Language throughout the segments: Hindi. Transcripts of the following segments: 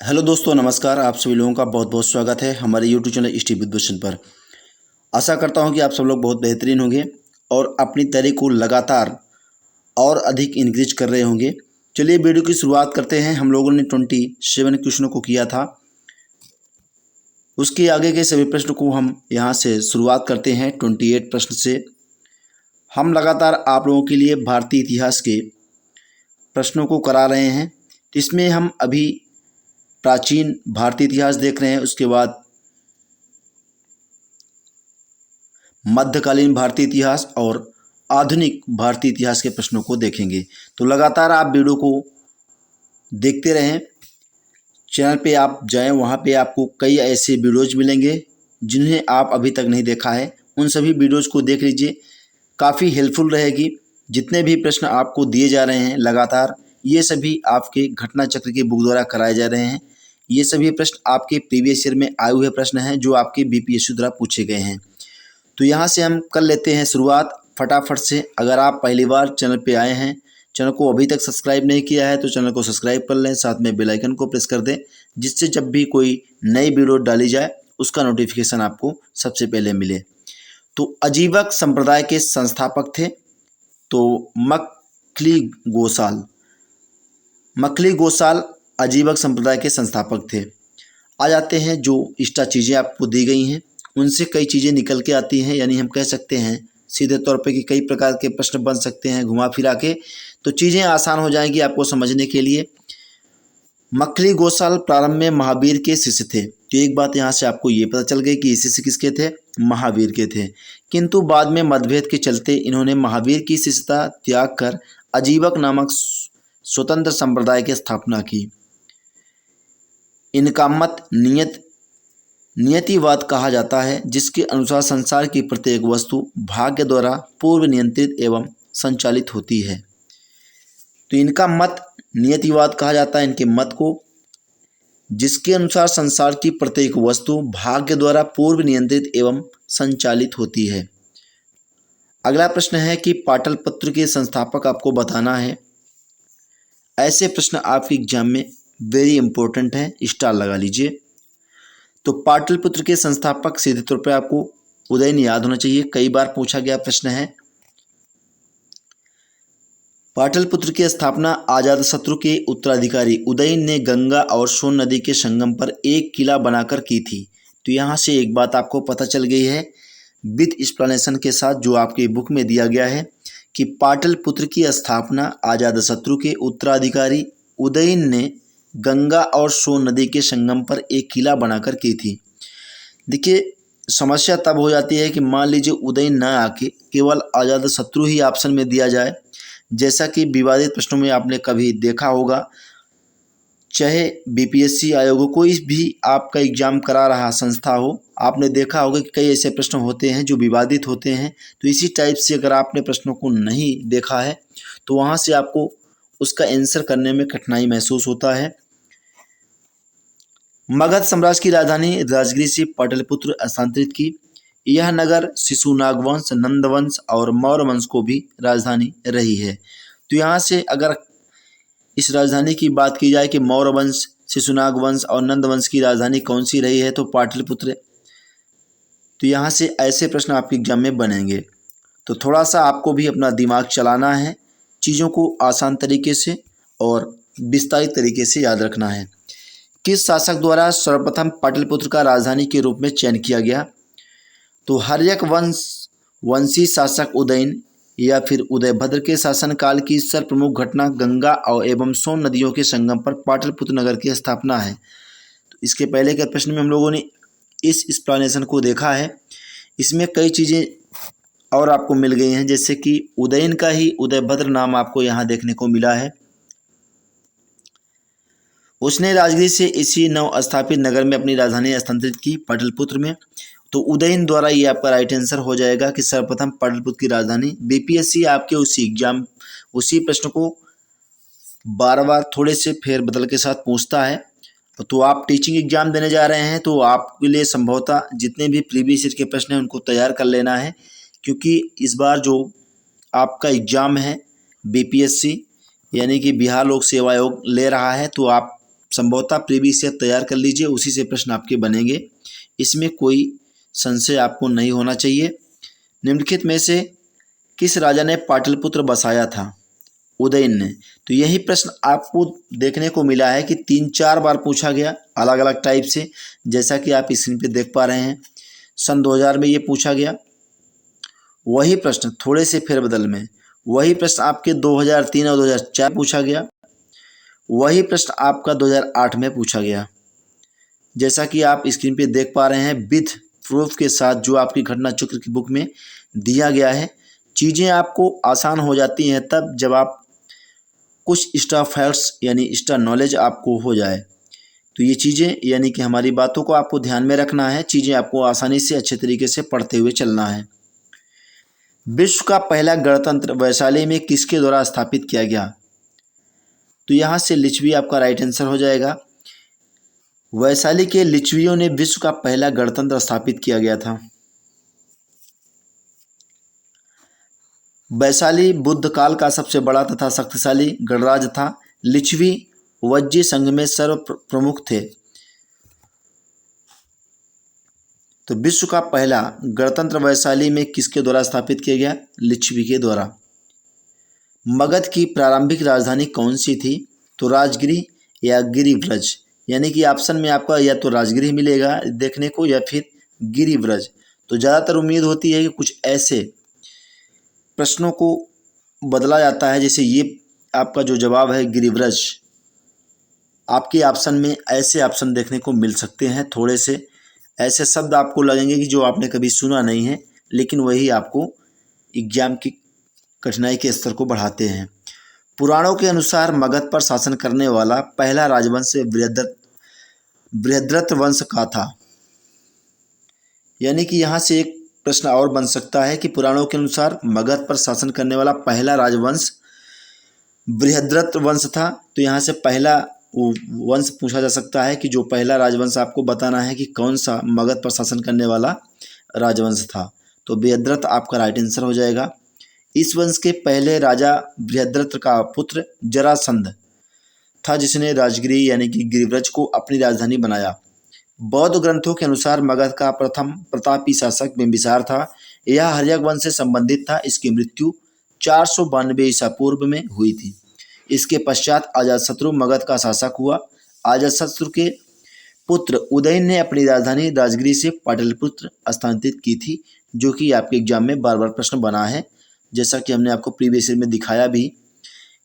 हेलो दोस्तों, नमस्कार। आप सभी लोगों का बहुत बहुत स्वागत है हमारे YouTube channel study with Bhushan पर। आशा करता हूं कि आप सब लोग बहुत बेहतरीन होंगे और अपनी तैयारी को लगातार और अधिक इंक्रीज कर रहे होंगे। चलिए वीडियो की शुरुआत करते हैं। हम लोगों ने 27 क्वेश्चनों को किया था, उसके आगे के सभी प्रश्न को हम यहाँ से शुरुआत करते हैं 28 प्रश्न से। हम लगातार आप लोगों के लिए भारतीय इतिहास के प्रश्नों को करा रहे हैं। इसमें हम अभी प्राचीन भारतीय इतिहास देख रहे हैं, उसके बाद मध्यकालीन भारतीय इतिहास और आधुनिक भारतीय इतिहास के प्रश्नों को देखेंगे। तो लगातार आप वीडियो को देखते रहें। चैनल पे आप जाएं, वहाँ पे आपको कई ऐसे वीडियोज़ मिलेंगे जिन्हें आप अभी तक नहीं देखा है। उन सभी वीडियोज़ को देख लीजिए, काफ़ी हेल्पफुल रहेगी। जितने भी प्रश्न आपको दिए जा रहे हैं लगातार, ये सभी आपके घटना चक्र की बुक द्वारा कराए जा रहे हैं। ये सभी प्रश्न आपके प्रीवियस ईयर में आए हुए प्रश्न हैं जो आपके बीपीएससी द्वारा पूछे गए हैं। तो यहाँ से हम कर लेते हैं शुरुआत फटाफट से। अगर आप पहली बार चैनल पे आए हैं, चैनल को अभी तक सब्सक्राइब नहीं किया है तो चैनल को सब्सक्राइब कर लें, साथ में बेल आइकन को प्रेस कर दें, जिससे जब भी कोई नई वीडियो डाली जाए उसका नोटिफिकेशन आपको सबसे पहले मिले। तो अजीवक संप्रदाय के संस्थापक थे तो मखली गोसाल अजीवक संप्रदाय के संस्थापक थे। आ जाते हैं जो एक्स्ट्रा चीज़ें आपको दी गई हैं, उनसे कई चीज़ें निकल के आती हैं, यानी हम कह सकते हैं सीधे तौर पे कि कई प्रकार के प्रश्न बन सकते हैं घुमा फिरा के, तो चीज़ें आसान हो जाएंगी आपको समझने के लिए। मखली गोसाल प्रारंभ में महावीर के शिष्य थे। तो एक बात यहाँ से आपको ये पता चल गई कि शिष्य किसके थे? महावीर के थे। किंतु बाद में मतभेद के चलते इन्होंने महावीर की शिष्यता त्याग कर अजीवक नामक स्वतंत्र संप्रदाय की स्थापना की। इनका मत नियतिवाद कहा जाता है, जिसके अनुसार संसार की प्रत्येक वस्तु भाग्य द्वारा पूर्व नियंत्रित एवं संचालित होती है। तो इनका मत नियतिवाद कहा जाता है, इनके मत को, जिसके अनुसार संसार की प्रत्येक वस्तु भाग्य द्वारा पूर्व नियंत्रित एवं संचालित होती है। अगला प्रश्न है कि पाटलिपुत्र के संस्थापक आपको बताना है। ऐसे प्रश्न आपके एग्जाम में वेरी इंपॉर्टेंट है, स्टार लगा लीजिए। तो पाटलिपुत्र के संस्थापक सीधे तौर पर आपको उदयन याद होना चाहिए, कई बार पूछा गया प्रश्न है। पाटलिपुत्र की स्थापना अजातशत्रु के उत्तराधिकारी उदयन ने गंगा और सोन नदी के संगम पर एक किला बनाकर की थी। तो यहाँ से एक बात आपको पता चल गई है विद एक्सप्लेनेशन के साथ, जो आपकी बुक में दिया गया है कि पाटलिपुत्र की स्थापना अजातशत्रु के उत्तराधिकारी उदयन ने गंगा और सोन नदी के संगम पर एक किला बनाकर की थी। देखिए, समस्या तब हो जाती है कि मान लीजिए उदयन न आके केवल अजातशत्रु ही ऑप्शन में दिया जाए, जैसा कि विवादित प्रश्नों में आपने कभी देखा होगा। चाहे बीपीएससी आयोग हो, कोई भी आपका एग्जाम करा रहा संस्था हो, आपने देखा होगा कि कई ऐसे प्रश्न होते हैं जो विवादित होते हैं। तो इसी टाइप से अगर आपने प्रश्नों को नहीं देखा है तो वहाँ से आपको उसका आंसर करने में कठिनाई महसूस होता है। मगध साम्राज्य की राजधानी राजगिरी से पाटलिपुत्र स्थानांतरित की। यह नगर शिशुनाग वंश, नंद वंश और मौर्य वंश को भी राजधानी रही है। तो यहाँ से अगर इस राजधानी की बात की जाए कि मौर्य वंश, शिशुनाग वंश और नंद वंश की राजधानी कौन सी रही है, तो पाटलिपुत्र। तो यहाँ से ऐसे प्रश्न आपके एग्जाम में बनेंगे। तो थोड़ा सा आपको भी अपना दिमाग चलाना है, चीज़ों को आसान तरीके से और विस्तारित तरीके से याद रखना है। किस शासक द्वारा सर्वप्रथम पाटलिपुत्र का राजधानी के रूप में चयन किया गया? तो हर्यक वंशी शासक उदयन या फिर उदयभद्र के शासनकाल की सर्वप्रमुख घटना गंगा और एवं सोन नदियों के संगम पर पाटलिपुत्र नगर की स्थापना है। तो इसके पहले के प्रश्न में हम लोगों ने इस एक्सप्लेनेशन को देखा है। इसमें कई चीज़ें और आपको मिल गई हैं, जैसे कि उदयन का ही उदयभद्र नाम आपको यहाँ देखने को मिला है। उसने राजगिरी से इसी नव स्थापित नगर में अपनी राजधानी स्थानांतरित की, पाटलिपुत्र में। तो उदयन द्वारा ये आपका राइट आंसर हो जाएगा कि सर्वप्रथम पाटलिपुत्र की राजधानी। बीपीएससी आपके उसी प्रश्न को बार बार थोड़े से फेरबदल के साथ पूछता है। तो आप टीचिंग एग्जाम देने जा रहे हैं तो आपके लिए संभवतः जितने भी प्रीवियस ईयर के प्रश्न हैं उनको तैयार कर लेना है, क्योंकि इस बार जो आपका एग्ज़ाम है बीपीएससी यानी कि बिहार लोक सेवा आयोग ले रहा है, तो आप संभवतः प्रीवियस ईयर तैयार कर लीजिए, उसी से प्रश्न आपके बनेंगे, इसमें कोई संशय आपको नहीं होना चाहिए। निम्नलिखित में से किस राजा ने पाटलिपुत्र बसाया था? उदयन ने। तो यही प्रश्न आपको देखने को मिला है कि 3-4 बार पूछा गया अलग अलग टाइप से, जैसा कि आप स्क्रीन पे देख पा रहे हैं। सन 2000 में ये पूछा गया, वही प्रश्न थोड़े से फेरबदल में, वही प्रश्न आपके 2003 और 2004 पूछा गया, वही प्रश्न आपका 2008 में पूछा गया। जैसा कि आप स्क्रीन पे देख पा रहे हैं विथ प्रूफ के साथ, जो आपकी घटना चक्र की बुक में दिया गया है। चीज़ें आपको आसान हो जाती हैं तब जब आप कुछ एक्स्ट्रा फैक्ट्स यानी एक्स्ट्रा नॉलेज आपको हो जाए। तो ये चीज़ें यानी कि हमारी बातों को आपको ध्यान में रखना है, चीज़ें आपको आसानी से अच्छे तरीके से पढ़ते हुए चलना है। विश्व का पहला गणतंत्र वैशाली में किसके द्वारा स्थापित किया गया? तो यहाँ से लिच्छवी आपका राइट आंसर हो जाएगा। वैशाली के लिच्छवियों ने विश्व का पहला गणतंत्र स्थापित किया गया था। वैशाली बुद्ध काल का सबसे बड़ा तथा शक्तिशाली गणराज्य था। लिच्छवी वज्जी संघ में सर्व प्रमुख थे। तो विश्व का पहला गणतंत्र वैशाली में किसके द्वारा स्थापित किया गया? लिच्छवी के द्वारा। मगध की प्रारंभिक राजधानी कौन सी थी? तो राजगिरी या गिरिव्रज, यानी कि ऑप्शन में आपका या तो राजगिरी मिलेगा देखने को या फिर गिरिव्रज। तो ज़्यादातर उम्मीद होती है कि कुछ ऐसे प्रश्नों को बदला जाता है, जैसे ये आपका जो जवाब है गिरिव्रज, आपके ऑप्शन में ऐसे ऑप्शन देखने को मिल सकते हैं। थोड़े से ऐसे शब्द आपको लगेंगे कि जो आपने कभी सुना नहीं है, लेकिन वही आपको एग्जाम की कठिनाई के स्तर को बढ़ाते हैं। पुराणों के अनुसार मगध पर शासन करने वाला पहला राजवंश बृहद्रथ वंश का था। यानी कि यहाँ से एक प्रश्न और बन सकता है कि पुराणों के अनुसार मगध पर शासन करने वाला पहला राजवंश बृहद्रथ वंश था। तो यहाँ से पहला वंश पूछा जा सकता है कि जो पहला राजवंश आपको बताना है कि कौन सा मगध पर शासन करने वाला राजवंश था। तो बृहद्रथ आपका राइट आंसर हो जाएगा। इस वंश के पहले राजा बृहद्रथ का पुत्र जरासंध था, जिसने राजगिरी यानी कि गिरिव्रज को अपनी राजधानी बनाया। बौद्ध ग्रंथों के अनुसार मगध का प्रथम प्रतापी शासक बिंबिसार था। यह हर्यक वंश से संबंधित था। इसकी मृत्यु 492 ईसा पूर्व में हुई थी। इसके पश्चात अजातशत्रु मगध का शासक हुआ। अजातशत्रु के पुत्र उदयन ने अपनी राजधानी राजगिरी से पाटलिपुत्र स्थानांतरित की थी, जो कि आपके एग्जाम में बार बार प्रश्न बना है। जैसा कि हमने आपको प्रीवियस ईयर में दिखाया भी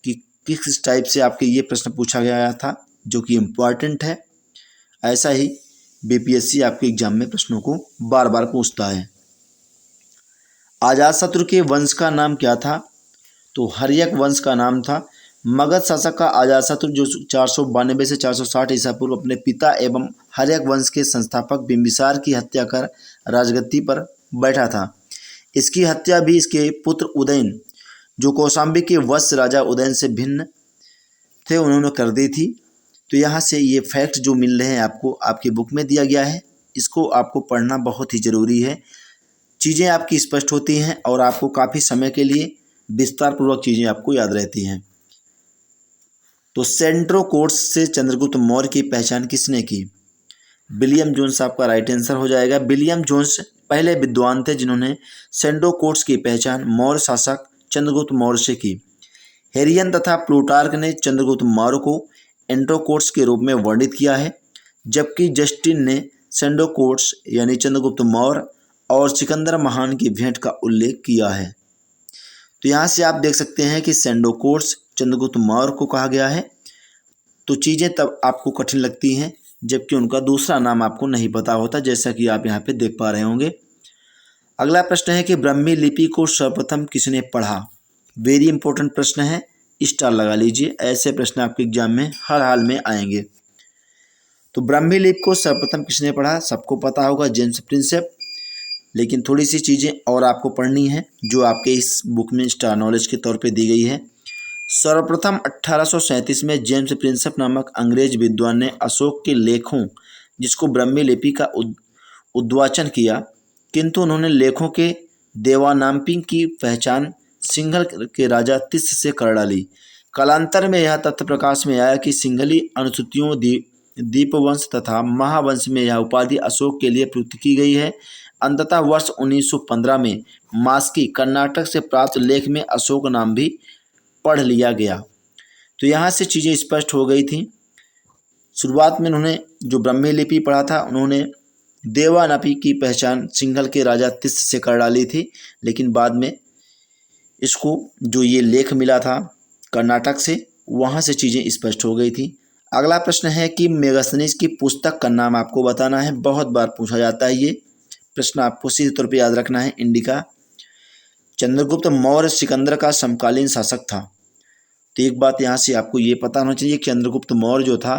कि किस टाइप से आपके ये प्रश्न पूछा गया था, जो कि इम्पॉर्टेंट है। ऐसा ही बीपीएससी आपके एग्जाम में प्रश्नों को बार बार पूछता है। अजातशत्रु के वंश का नाम क्या था? तो हर्यक वंश का नाम था। मगध शासक का अजातशत्रु, जो 492 से 460 ईसा पूर्व अपने पिता एवं हर्यक वंश के संस्थापक बिंबिसार की हत्या कर राजगद्दी पर बैठा था। इसकी हत्या भी इसके पुत्र उदयन, जो कौशांबी के वत्स राजा उदयन से भिन्न थे, उन्होंने कर दी थी। तो यहाँ से ये फैक्ट जो मिल रहे हैं आपको, आपकी बुक में दिया गया है, इसको आपको पढ़ना बहुत ही ज़रूरी है। चीज़ें आपकी स्पष्ट होती हैं और आपको काफ़ी समय के लिए विस्तार पूर्वक चीज़ें आपको याद रहती हैं। तो सेंट्रो कोर्स से चंद्रगुप्त मौर्य की पहचान किसने की? विलियम जोन्स आपका राइट आंसर हो जाएगा। विलियम जोन्स पहले विद्वान थे जिन्होंने सेंट्रो कोर्स की पहचान मौर्य शासक चंद्रगुप्त मौर्य से की। हेरियन तथा प्लूटार्क ने चंद्रगुप्त मौर्य को एंड्रोकोर्स के रूप में वर्णित किया है, जबकि जस्टिन ने सेंडोकोर्स यानी चंद्रगुप्त मौर्य और सिकंदर महान की भेंट का उल्लेख किया है। तो यहाँ से आप देख सकते हैं कि सेंडोकोर्स चंद्रगुप्त मौर्य को कहा गया है। तो चीज़ें तब आपको कठिन लगती हैं जबकि उनका दूसरा नाम आपको नहीं पता होता, जैसा कि आप यहाँ पे देख पा रहे होंगे। अगला प्रश्न है कि ब्राह्मी लिपि को सर्वप्रथम किसने पढ़ा? वेरी इंपॉर्टेंट प्रश्न है, स्टार लगा लीजिए, ऐसे प्रश्न आपके एग्जाम में हर हाल में आएंगे। तो ब्राह्मी लिपि को सर्वप्रथम किसने पढ़ा? सबको पता होगा, जेम्स प्रिंसेप। लेकिन थोड़ी सी चीज़ें और आपको पढ़नी है जो आपके इस बुक में स्टार नॉलेज के तौर पे दी गई है। सर्वप्रथम 1837 में जेम्स प्रिंसेप नामक अंग्रेज विद्वान ने अशोक के लेखों, जिसको ब्राह्मी लिपि का उद्वाचन किया, किंतु उन्होंने लेखों के देवानांपिंग की पहचान सिंघल के राजा तिस्स से कर डाली। कालांतर में यह तथ्य प्रकाश में आया कि सिंघली अनुसूतियों दीपवंश तथा महावंश में यह उपाधि अशोक के लिए प्रयुक्त की गई है। अंततः वर्ष 1915 में मास्की कर्नाटक से प्राप्त लेख में अशोक नाम भी पढ़ लिया गया। तो यहाँ से चीज़ें स्पष्ट हो गई थी। शुरुआत में उन्होंने जो ब्राह्मी लिपि पढ़ा था, उन्होंने देवानपी की पहचान सिंघल के राजा तिस्स से कर डाली थी, लेकिन बाद में इसको जो ये लेख मिला था कर्नाटक से, वहाँ से चीज़ें स्पष्ट हो गई थी। अगला प्रश्न है कि मेगास्थनीज की पुस्तक का नाम आपको बताना है। बहुत बार पूछा जाता है ये प्रश्न, आपको सीधे तौर पर याद रखना है। इंडिका। चंद्रगुप्त मौर्य सिकंदर का समकालीन शासक था। तो एक बात यहाँ से आपको ये पता होना चाहिए, चंद्रगुप्त मौर्य जो था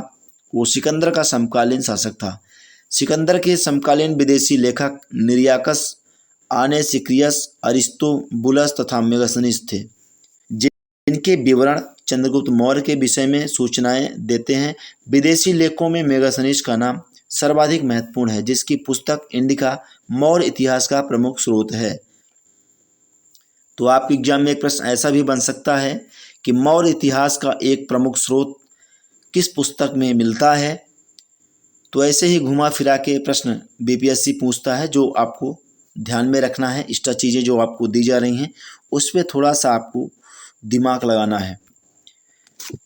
वो सिकंदर का समकालीन शासक था। सिकंदर के समकालीन विदेशी लेखक निर्याकस, आनेसिक्रियस, अरिस्तोबुलस तथा मेगास्थनीज थे, जिनके विवरण चंद्रगुप्त मौर्य के विषय में सूचनाएं देते हैं। विदेशी लेखों में मेगास्थनीज का नाम सर्वाधिक महत्वपूर्ण है, जिसकी पुस्तक इंडिका मौर्य इतिहास का प्रमुख स्रोत है। तो आपके एग्जाम में एक प्रश्न ऐसा भी बन सकता है कि मौर्य इतिहास का एक प्रमुख स्रोत किस पुस्तक में मिलता है। तो ऐसे ही घुमा फिरा के प्रश्न बीपीएससी पूछता है, जो आपको ध्यान में रखना है। एक्स्ट्रा चीज़ें जो आपको दी जा रही हैं उस पर थोड़ा सा आपको दिमाग लगाना है।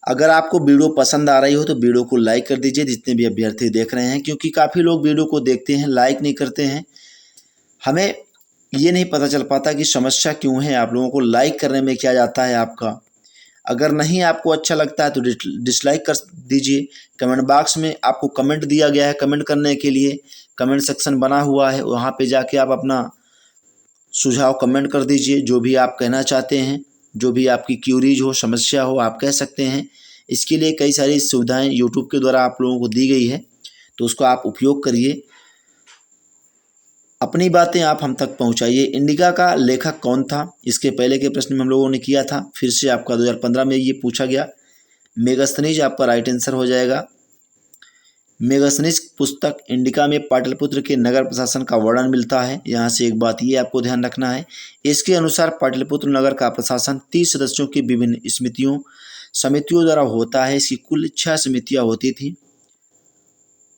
अगर आपको वीडियो पसंद आ रही हो तो वीडियो को लाइक कर दीजिए, जितने भी अभ्यर्थी देख रहे हैं, क्योंकि काफ़ी लोग वीडियो को देखते हैं लाइक नहीं करते हैं। हमें ये नहीं पता चल पाता कि समस्या क्यों है, आप लोगों को लाइक करने में क्या जाता है आपका। अगर नहीं आपको अच्छा लगता है तो डिसलाइक कर दीजिए। कमेंट बॉक्स में आपको कमेंट दिया गया है, कमेंट करने के लिए कमेंट सेक्शन बना हुआ है, वहाँ पे जाके आप अपना सुझाव कमेंट कर दीजिए। जो भी आप कहना चाहते हैं, जो भी आपकी क्यूरीज हो, समस्या हो, आप कह सकते हैं। इसके लिए कई सारी सुविधाएं यूट्यूब के द्वारा आप लोगों को दी गई है, तो उसको आप उपयोग करिए। अपनी बातें आप हम तक पहुंचाइए। इंडिका का लेखक कौन था, इसके पहले के प्रश्न में हम लोगों ने किया था, फिर से आपका 2015 में ये पूछा गया। मेगास्थनीज आपका राइट आंसर हो जाएगा। मेगास्थनीज पुस्तक इंडिका में पाटलिपुत्र के नगर प्रशासन का वर्णन मिलता है। यहाँ से एक बात ये आपको ध्यान रखना है, इसके अनुसार पाटलिपुत्र नगर का प्रशासन 30 सदस्यों की विभिन्न समितियों द्वारा होता है। इसकी कुल 6 समितियाँ होती थी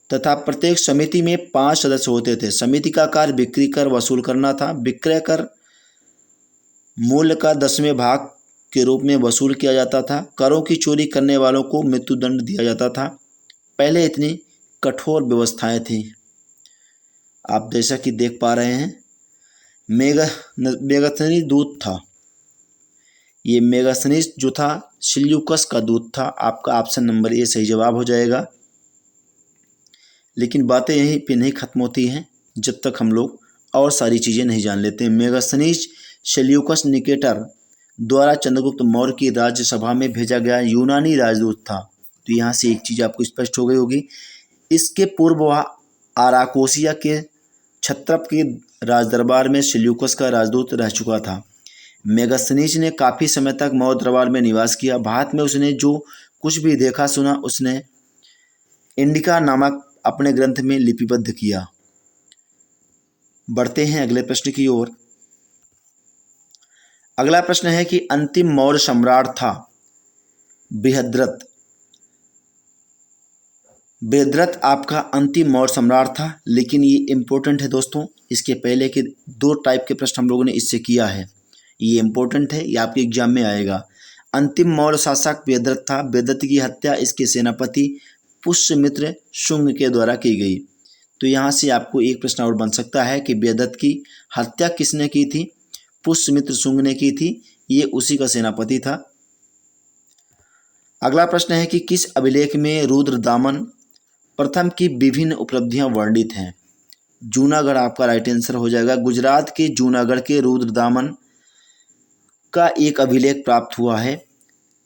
तथा प्रत्येक समिति में 5 सदस्य होते थे। समिति का कार्य बिक्री कर वसूल करना था। विक्रय कर मूल्य का 10वें भाग के रूप में वसूल किया जाता था। करों की चोरी करने वालों को मृत्युदंड दिया जाता था। पहले इतनी कठोर व्यवस्थाएं थी। आप जैसा कि देख पा रहे हैं, मेगास्थनीज दूत था। ये मेगास्थनीज जो था सिल्यूकस का दूत था। आपका ऑप्शन नंबर ए सही जवाब हो जाएगा। लेकिन बातें यहीं पे नहीं खत्म होती हैं जब तक हम लोग और सारी चीज़ें नहीं जान लेते हैं। मेगास्थनीज सेल्यूकस निकेटर द्वारा चंद्रगुप्त मौर्य की राज्यसभा में भेजा गया यूनानी राजदूत था। तो यहाँ से एक चीज़ आपको स्पष्ट हो गई होगी। इसके पूर्व वह आराकोसिया के छत्रप के राजदरबार में सेल्यूकस का राजदूत रह चुका था। मेगास्थनीज ने काफ़ी समय तक मौर्य दरबार में निवास किया। भारत में उसने जो कुछ भी देखा सुना, उसने इंडिका नामक अपने ग्रंथ में लिपिबद्ध किया। बढ़ते हैं अगले प्रश्न की ओर। अगला प्रश्न है कि अंतिम मौर्य सम्राट था बृहद्रथ। बृहद्रथ आपका अंतिम मौर्य सम्राट था, लेकिन ये इम्पोर्टेंट है दोस्तों। इसके पहले के 2 टाइप के प्रश्न हम लोगों ने इससे किया है, ये इम्पोर्टेंट है, ये आपके एग्जाम में आएगा। अंतिम मौर्य शासक बृहद्रथ था। बृहद्रथ की हत्या इसके सेनापति पुष्यमित्र शुंग के द्वारा की गई। तो यहाँ से आपको एक प्रश्न और बन सकता है कि बृहद्रथ की हत्या किसने की थी? पुष्यमित्र शुंग ने की थी। ये उसी का सेनापति था। अगला प्रश्न है कि किस अभिलेख में रुद्रदामन प्रथम की विभिन्न उपलब्धियां वर्णित हैं? जूनागढ़ आपका राइट आंसर हो जाएगा। गुजरात के जूनागढ़ के रुद्रदामन का एक अभिलेख प्राप्त हुआ है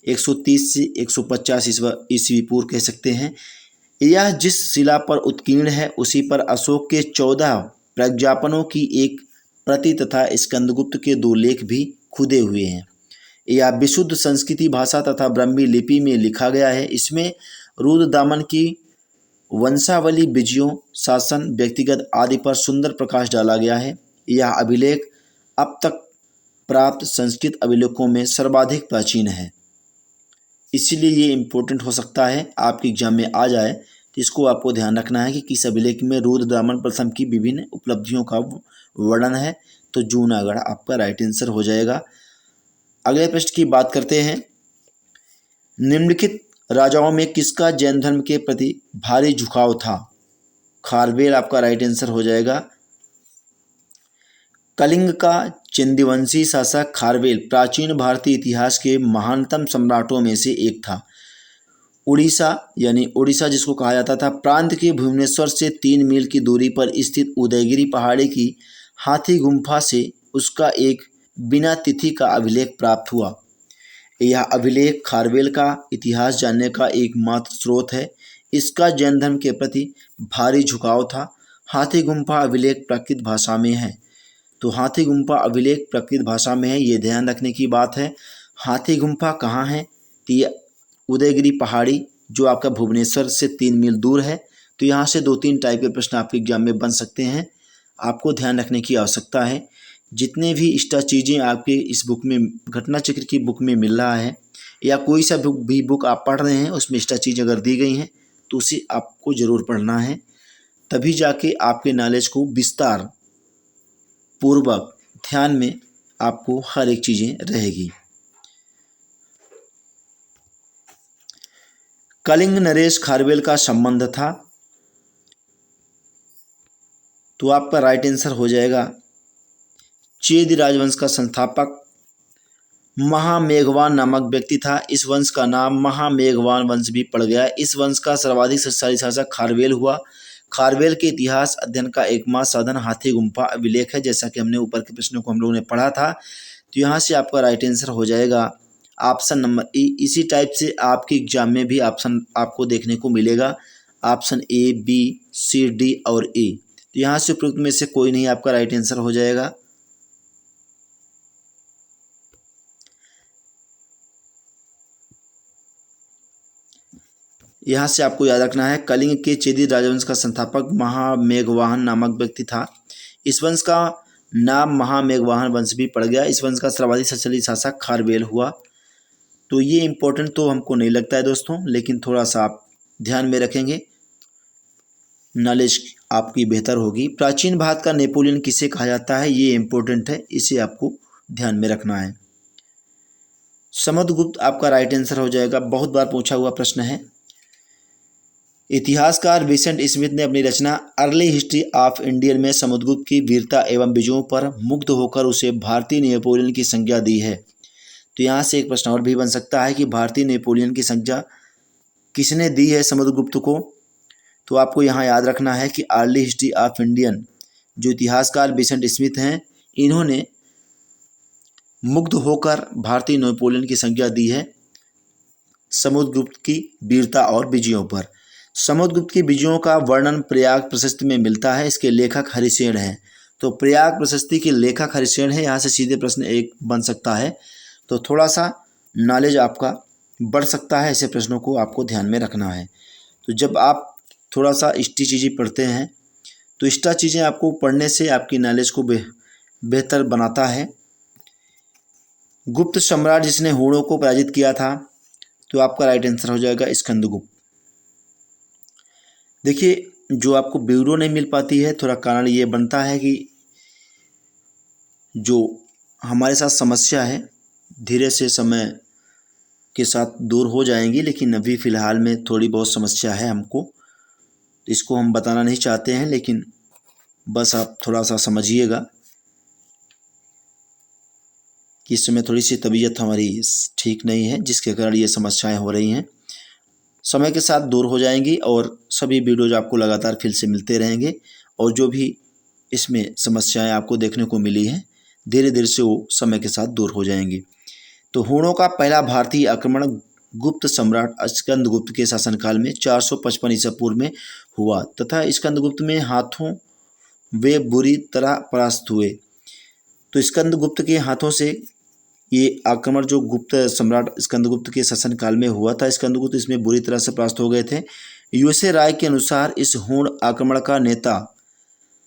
130 से 150 ईस्वी पूर्व कह सकते हैं। यह जिस शिला पर उत्कीर्ण है उसी पर अशोक के 14 प्रज्ञापनों की एक प्रति तथा स्कंदगुप्त के 2 लेख भी खुदे हुए हैं। यह विशुद्ध संस्कृति भाषा तथा ब्राह्मी लिपि में लिखा गया है। इसमें रुद्रदामन की वंशावली, विजयों, शासन, व्यक्तिगत आदि पर सुंदर प्रकाश डाला गया है। यह अभिलेख अब तक प्राप्त संस्कृत अभिलेखों में सर्वाधिक प्राचीन है। इसीलिए ये इम्पोर्टेंट हो सकता है, आपके एग्जाम में आ जाए। तो इसको आपको ध्यान रखना है कि किस अभिलेख में रुद्रदामन प्रथम की विभिन्न उपलब्धियों का वर्णन है। तो जूनागढ़ आपका राइट आंसर हो जाएगा। अगले प्रश्न की बात करते हैं। निम्नलिखित राजाओं में किसका जैन धर्म के प्रति भारी झुकाव था? खारवेल आपका राइट आंसर हो जाएगा। कलिंग का चंदीवंशी शासक खारवेल प्राचीन भारतीय इतिहास के महानतम सम्राटों में से एक था। उड़ीसा यानी ओडिशा जिसको कहा जाता था, प्रांत के भुवनेश्वर से 3 मील की दूरी पर स्थित उदयगिरी पहाड़ी की हाथी गुम्फा से उसका एक बिना तिथि का अभिलेख प्राप्त हुआ। यह अभिलेख खारवेल का इतिहास जानने का एकमात्र स्रोत है। इसका जैन धर्म के प्रति भारी झुकाव था। हाथी गुम्फा अभिलेख प्राकृत भाषा में है। तो हाथी गुम्फा अभिलेख प्राकृत भाषा में है, ये ध्यान रखने की बात है। हाथी गुम्फा कहाँ है? तो ये उदयगिरी पहाड़ी जो आपका भुवनेश्वर से 3 मील दूर है। तो यहाँ से 2-3 टाइप के प्रश्न आपके एग्जाम में बन सकते हैं, आपको ध्यान रखने की आवश्यकता है। जितने भी एक्स्ट्रा चीज़ें आपके इस बुक में, घटना चक्र की बुक में मिल रहा है, या कोई सा भी बुक आप पढ़ रहे हैं उसमें एक्स्ट्रा चीज़ अगर दी गई हैं तो उसे आपको ज़रूर पढ़ना है, तभी जाके आपके नॉलेज को विस्तार पूर्वक ध्यान में आपको हर एक चीज़ें रहेगी। कलिंग नरेश खारवेल का संबंध था। तो आपका राइट आंसर हो जाएगा चेदी राजवंश का संस्थापक महामेघवान नामक व्यक्ति था। इस वंश का नाम महामेघवान वंश भी पड़ गया। इस वंश का सर्वाधिक शक्तिशाली शासक खारवेल हुआ। खारवेल के इतिहास अध्ययन का एकमात्र साधन हाथी गुम्फा अभिलेख है, जैसा कि हमने ऊपर के प्रश्नों को हम लोगों ने पढ़ा था। तो यहाँ से आपका राइट आंसर हो जाएगा ऑप्शन नंबर ए। इसी टाइप से आपके एग्जाम में भी ऑप्शन आपको देखने को मिलेगा, option A, B, C, D और ए। तो यहाँ से उपयुक्त में से कोई नहीं आपका राइट आंसर हो जाएगा। यहाँ से आपको याद रखना है, कलिंग के चेदी राजवंश का संस्थापक महामेघवाहन नामक व्यक्ति था। इस वंश का नाम महामेघवाहन वंश भी पड़ गया। इस वंश का सर्वाधिक शक्तिशाली शासक खारवेल हुआ। तो ये इम्पोर्टेंट तो हमको नहीं लगता है दोस्तों, लेकिन थोड़ा सा आप ध्यान में रखेंगे, नॉलेज आपकी बेहतर होगी। प्राचीन भारत का नेपोलियन किसे कहा जाता है? ये इम्पोर्टेंट है, इसे आपको ध्यान में रखना है। समुद्रगुप्त आपका राइट आंसर हो जाएगा, बहुत बार पूछा हुआ प्रश्न है। इतिहासकार विंसेंट स्मिथ ने अपनी रचना अर्ली हिस्ट्री ऑफ इंडियन में समुद्रगुप्त की वीरता एवं विजयों पर मुग्ध होकर उसे भारतीय नेपोलियन की संज्ञा दी है। तो यहाँ से एक प्रश्न और भी बन सकता है कि भारतीय नेपोलियन की संज्ञा किसने दी है समुद्रगुप्त को? तो आपको यहाँ याद रखना है कि अर्ली हिस्ट्री ऑफ इंडियन जो इतिहासकार विंसेंट स्मिथ हैं, इन्होंने मुग्ध होकर भारतीय नेपोलियन की संज्ञा दी है समुद्रगुप्त की वीरता और विजयों पर। समुद्रगुप्त की विजयों का वर्णन प्रयाग प्रशस्ति में मिलता है। इसके लेखक हरिसेन हैं। तो प्रयाग प्रशस्ति के लेखक हरिसेन है। यहाँ से सीधे प्रश्न एक बन सकता है। तो थोड़ा सा नॉलेज आपका बढ़ सकता है, ऐसे प्रश्नों को आपको ध्यान में रखना है। तो जब आप थोड़ा सा एक्स्ट्रा चीज़ें पढ़ते हैं तो एक्स्ट्रा चीज़ें आपको पढ़ने से आपकी नॉलेज को बेहतर बनाता है। गुप्त सम्राट जिसने हूणों को पराजित किया था, तो आपका राइट आंसर हो जाएगा स्कंदगुप्त। देखिए, जो आपको वीडियो नहीं मिल पाती है, थोड़ा कारण ये बनता है कि जो हमारे साथ समस्या है धीरे से समय के साथ दूर हो जाएंगी, लेकिन अभी फ़िलहाल में थोड़ी बहुत समस्या है हमको, इसको हम बताना नहीं चाहते हैं, लेकिन बस आप थोड़ा सा समझिएगा कि इस समय थोड़ी सी तबीयत हमारी ठीक नहीं है, जिसके कारण ये समस्याएं हो रही हैं। समय के साथ दूर हो जाएंगी और सभी वीडियोज आपको लगातार फिर से मिलते रहेंगे, और जो भी इसमें समस्याएं आपको देखने को मिली हैं धीरे धीरे से वो समय के साथ दूर हो जाएंगी। तो हूणों का पहला भारतीय आक्रमण गुप्त सम्राट स्कंदगुप्त के शासनकाल में 455 ईसा पूर्व में हुआ तथा स्कंदगुप्त में हाथों वे बुरी तरह परास्त हुए। तो स्कंदगुप्त के हाथों से ये आक्रमण जो गुप्त सम्राट स्कंदगुप्त के शासनकाल में हुआ था, स्कंदगुप्त इसमें बुरी तरह से परास्त हो गए थे। यूएसए राय के अनुसार इस हूण आक्रमण का नेता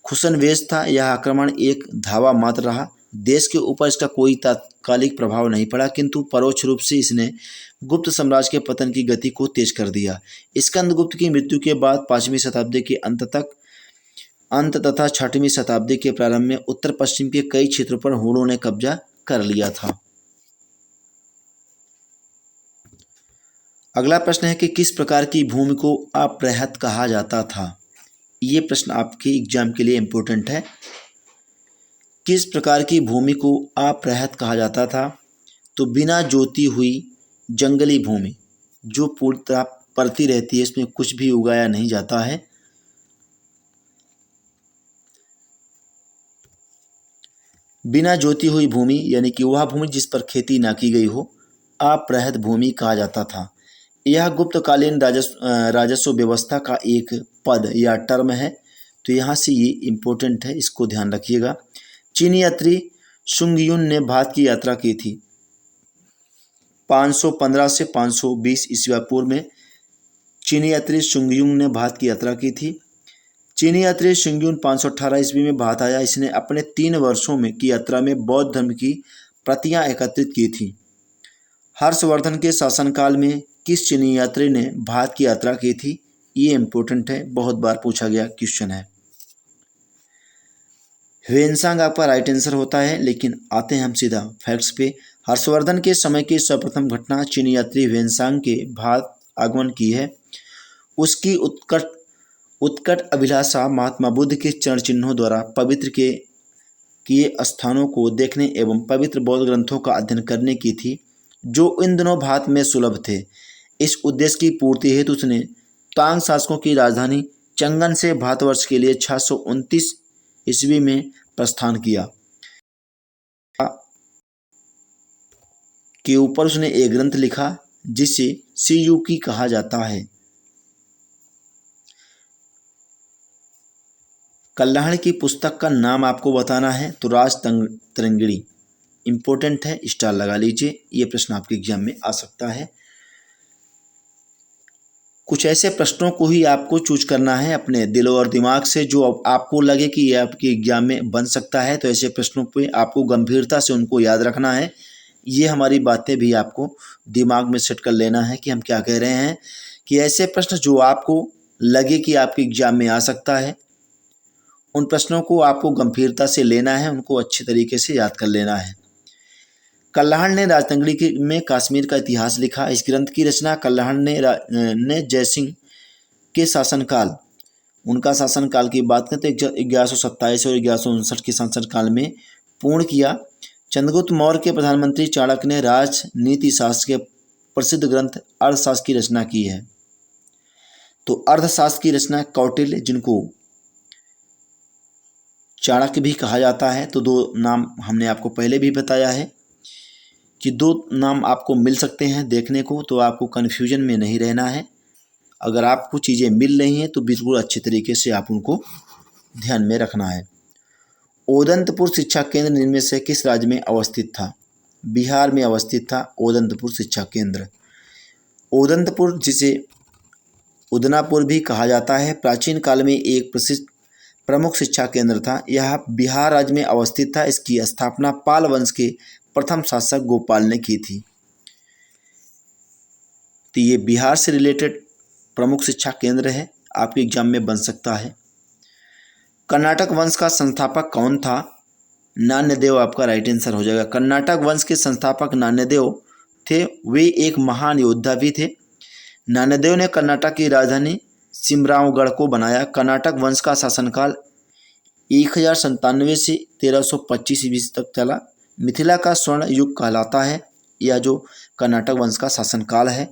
खुशनवेश था। यह आक्रमण एक धावा मात्र रहा। देश के ऊपर इसका कोई तात्कालिक प्रभाव नहीं पड़ा, किंतु परोक्ष रूप से इसने गुप्त साम्राज्य के पतन की गति को तेज कर दिया। स्कंदगुप्त की मृत्यु के बाद 5वीं शताब्दी के अंत तथा 6वीं शताब्दी के प्रारंभ में उत्तर पश्चिम के कई क्षेत्रों पर हुणों ने कब्जा कर लिया था। अगला प्रश्न है कि किस प्रकार की भूमि को अप्रहत कहा जाता था। ये प्रश्न आपके एग्जाम के लिए इम्पोर्टेंट है। किस प्रकार की भूमि को अप्रहत कहा जाता था? तो बिना जोती हुई जंगली भूमि, जो पूर्णतः पड़ती रहती है, इसमें कुछ भी उगाया नहीं जाता है। बिना जोती हुई भूमि यानी कि वह भूमि जिस पर खेती ना की गई हो, अप्रहत भूमि कहा जाता था। यह गुप्तकालीन राजस्व व्यवस्था का एक पद या टर्म है। तो यहाँ से ये इम्पोर्टेंट है, इसको ध्यान रखिएगा। चीनी यात्री शुंगयुन ने भारत की यात्रा की थी 515 से 520 ईस्वी पूर्व में। चीनी यात्री शुंगयुन ने भारत की यात्रा की थी। चीनी यात्री शुंगयुन 518 ईस्वी में भारत आया। इसने अपने 3 वर्षों में की यात्रा में बौद्ध धर्म की प्रतियां एकत्रित की थी। हर्षवर्धन के शासनकाल में किस चीनी यात्री ने भारत की यात्रा की थी? ये इम्पोर्टेंट है, बहुत बार पूछा गया क्वेश्चन है। ह्वेनसांग आपका राइट आंसर होता है। लेकिन आते हैं हम सीधा फैक्ट्स पे। हर्षवर्धन के समय की सर्वप्रथम घटना चीनी यात्री ह्वेनसांग के भारत आगमन की है। उसकी उत्कट अभिलाषा महात्मा बुद्ध के चरण चिन्हों द्वारा पवित्र किए स्थानों को देखने एवं पवित्र बौद्ध ग्रंथों का अध्ययन करने की थी, जो इन दिनों भारत में सुलभ थे। इस उद्देश्य की पूर्ति हेतु उसने तांग शासकों की राजधानी चंगन से भारतवर्ष के लिए 629 ईस्वी में प्रस्थान किया। के ऊपर उसने एक ग्रंथ लिखा जिसे सीयूकी कहा जाता है। कल्लाहड़ की पुस्तक का नाम आपको बताना है। तो राज तरंगिणी इम्पोर्टेंट है, स्टार लगा लीजिए। ये प्रश्न आपके एग्जाम में आ सकता है। कुछ ऐसे प्रश्नों को ही आपको चूज करना है अपने दिल और दिमाग से, जो आपको लगे कि ये आपके एग्जाम में बन सकता है। तो ऐसे प्रश्नों पे आपको गंभीरता से उनको याद रखना है। ये हमारी बातें भी आपको दिमाग में सेट कर लेना है कि हम क्या कह रहे हैं, कि ऐसे प्रश्न जो आपको लगे कि आपके एग्जाम में आ सकता है, उन प्रश्नों को आपको गंभीरता से लेना है, उनको अच्छे तरीके से याद कर लेना है। कल्लाहड़ ने राजतंगड़ी में कश्मीर का इतिहास लिखा। इस ग्रंथ की रचना कल्लाहड़ ने जयसिंह के शासनकाल, उनका शासनकाल की बात करते 1127 और 1159 के शासनकाल में पूर्ण किया। चंद्रगुप्त मौर्य के प्रधानमंत्री चाणक्य ने राजनीति शास्त्र के प्रसिद्ध ग्रंथ अर्थशास्त्र की रचना की है। तो अर्थशास्त्र की रचना कौटिल्य, जिनको चाणक्य भी कहा जाता है। तो 2 नाम हमने आपको पहले भी बताया है कि 2 नाम आपको मिल सकते हैं देखने को, तो आपको कन्फ्यूजन में नहीं रहना है। अगर आपको चीज़ें मिल रही हैं तो बिल्कुल अच्छे तरीके से आप उनको ध्यान में रखना है। ओदंतपुर शिक्षा केंद्र इनमें से किस राज्य में अवस्थित था? बिहार में अवस्थित था ओदंतपुर शिक्षा केंद्र। ओदंतपुर, जिसे उदनापुर भी कहा जाता है, प्राचीन काल में एक प्रमुख शिक्षा केंद्र था। यह बिहार राज्य में अवस्थित था। इसकी स्थापना पाल वंश के प्रथम शासक गोपाल ने की थी। तो ये बिहार से रिलेटेड प्रमुख शिक्षा केंद्र है, आपके एग्जाम में बन सकता है। कर्नाटक वंश का संस्थापक कौन था? नान्यदेव आपका राइट आंसर हो जाएगा। कर्नाटक वंश के संस्थापक नान्यदेव थे। वे एक महान योद्धा भी थे। नान्यदेव ने कर्नाटक की राजधानी सिमरावगढ़ को बनाया। कर्नाटक वंश का शासनकाल 1097 से 1325 ईस्वी तक चला। मिथिला का स्वर्ण युग कहलाता है यह जो कर्नाटक वंश का शासनकाल है।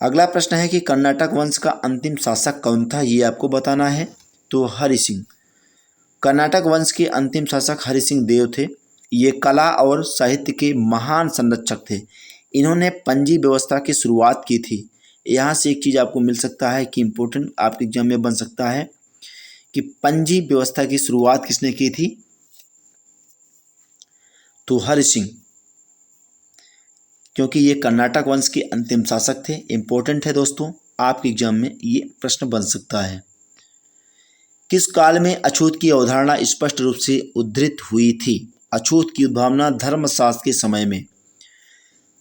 अगला प्रश्न है कि कर्नाटक वंश का अंतिम शासक कौन था? ये आपको बताना है। तो हरि सिंह। कर्नाटक वंश के अंतिम शासक हरि सिंह देव थे। ये कला और साहित्य के महान संरक्षक थे। इन्होंने पंजी व्यवस्था की शुरुआत की थी। यहाँ से एक चीज़ आपको मिल सकता है कि इम्पोर्टेंट आपके एग्जाम में बन सकता है कि पंजी व्यवस्था की शुरुआत किसने की थी? तो हरि सिंह, क्योंकि ये कर्नाटक वंश के अंतिम शासक थे। इम्पोर्टेंट है दोस्तों, आपके एग्जाम में ये प्रश्न बन सकता है। किस काल में अछूत की अवधारणा स्पष्ट रूप से उद्धृत हुई थी? अछूत की उद्भावना धर्मशास्त्र के समय में।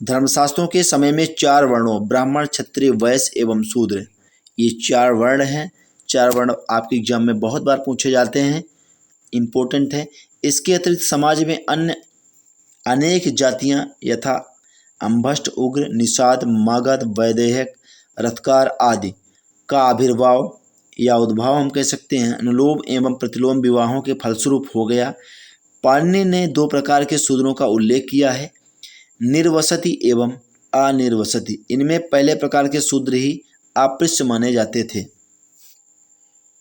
धर्मशास्त्रों के समय में 4 वर्णों ब्राह्मण, क्षत्रिय, वैश्य एवं शूद्र, ये 4 वर्ण हैं। 4 वर्ण आपके एग्जाम में बहुत बार पूछे जाते हैं, इम्पोर्टेंट है। इसके अतिरिक्त समाज में अन्य अनेक जातियां यथा अंभष्ट, उग्र, निषाद, मगध, वैदेहक, रथकार आदि का आविर्भाव या उद्भाव हम कह सकते हैं अनुलोम एवं प्रतिलोम विवाहों के फलस्वरूप हो गया। पाणिनि ने 2 प्रकार के शूद्रों का उल्लेख किया है, निर्वसति एवं अनिर्वसति। इनमें पहले प्रकार के शूद्र ही अपृश्य माने जाते थे।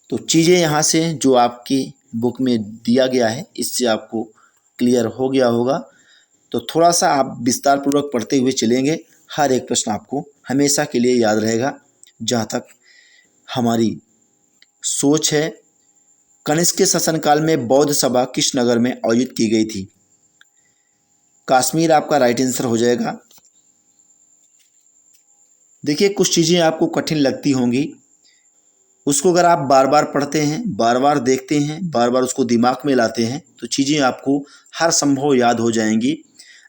तो चीज़ें यहाँ से जो आपकी बुक में दिया गया है इससे आपको क्लियर हो गया होगा। तो थोड़ा सा आप विस्तार पूर्वक पढ़ते हुए चलेंगे, हर एक प्रश्न आपको हमेशा के लिए याद रहेगा। जहाँ तक हमारी सोच है, कनिष्क के शासनकाल में बौद्ध सभा किस नगर में आयोजित की गई थी? कश्मीर आपका राइट आंसर हो जाएगा। देखिए, कुछ चीज़ें आपको कठिन लगती होंगी, उसको अगर आप बार बार पढ़ते हैं, बार बार देखते हैं, बार बार उसको दिमाग में लाते हैं तो चीज़ें आपको हर संभव याद हो जाएंगी।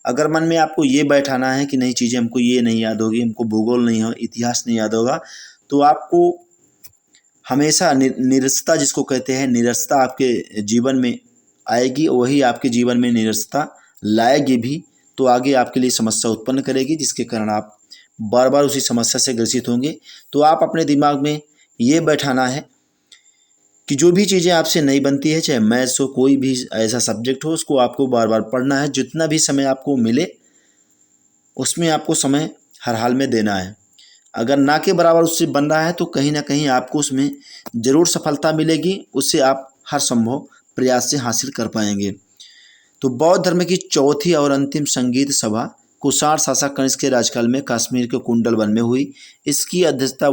अगर मन में आपको ये बैठाना है कि नहीं चीज़ें हमको ये नहीं याद होगी, हमको भूगोल नहीं हो, इतिहास नहीं याद होगा, तो आपको हमेशा निरस्ता जिसको कहते हैं, निरस्ता आपके जीवन में आएगी, वही आपके जीवन में निरस्ता लाएगी भी, तो आगे आपके लिए समस्या उत्पन्न करेगी, जिसके कारण आप बार बार उसी समस्या से ग्रसित होंगे। तो आप अपने दिमाग में ये बैठाना है कि जो भी चीज़ें आपसे नहीं बनती है, चाहे मैथ्स हो, कोई भी ऐसा सब्जेक्ट हो, उसको आपको बार बार पढ़ना है। जितना भी समय आपको मिले उसमें आपको समय हर हाल में देना है। अगर ना के बराबर उससे बन रहा है तो कहीं ना कहीं आपको उसमें ज़रूर सफलता मिलेगी, उससे आप हर संभव प्रयास से हासिल कर पाएंगे। तो बौद्ध धर्म की चौथी और अंतिम संगीत सभा कुषाण शासक कनिष्क के राजकाल में कश्मीर के कुंडल वन में हुई। इसकी अध्यक्षता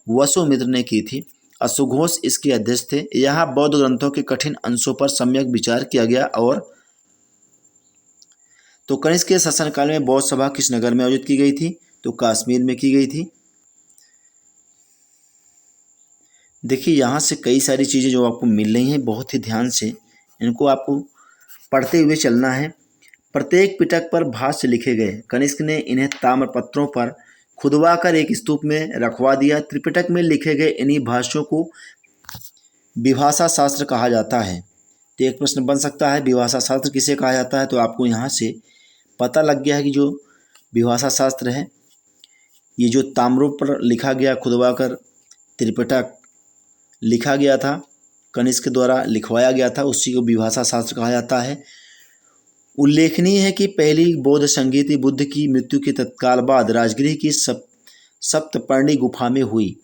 वसुमित्र ने की थी। अशुघोष इसके अध्यक्ष थे। यहाँ बौद्ध ग्रंथों के कठिन अंशों पर सम्यक विचार किया गया। और तो कनिष्क के शासनकाल में बौद्ध सभा किस नगर में आयोजित की गई थी? तो कश्मीर में की गई थी। देखिए, यहाँ से कई सारी चीज़ें जो आपको मिल रही हैं, बहुत ही ध्यान से इनको आपको पढ़ते हुए चलना है। प्रत्येक पिटक पर भाष्य लिखे गए। कनिष्क ने इन्हें ताम्रपत्रों पर खुदवा कर एक स्तूप में रखवा दिया। त्रिपिटक में लिखे गए इन्हीं भाष्यों को विभाषा शास्त्र कहा जाता है। तो एक प्रश्न बन सकता है, विभाषा शास्त्र किसे कहा जाता है? तो आपको यहाँ से पता लग गया है कि जो विभाषा शास्त्र है, ये जो ताम्रों पर लिखा गया, खुदवा कर त्रिपिटक लिखा गया था, कनिष्क द्वारा लिखवाया गया था, उसी को विभाषा शास्त्र कहा जाता है। उल्लेखनीय है कि पहली बौद्ध संगीति बुद्ध की मृत्यु के तत्काल बाद राजगृह की सप्तपर्णी गुफा में हुई।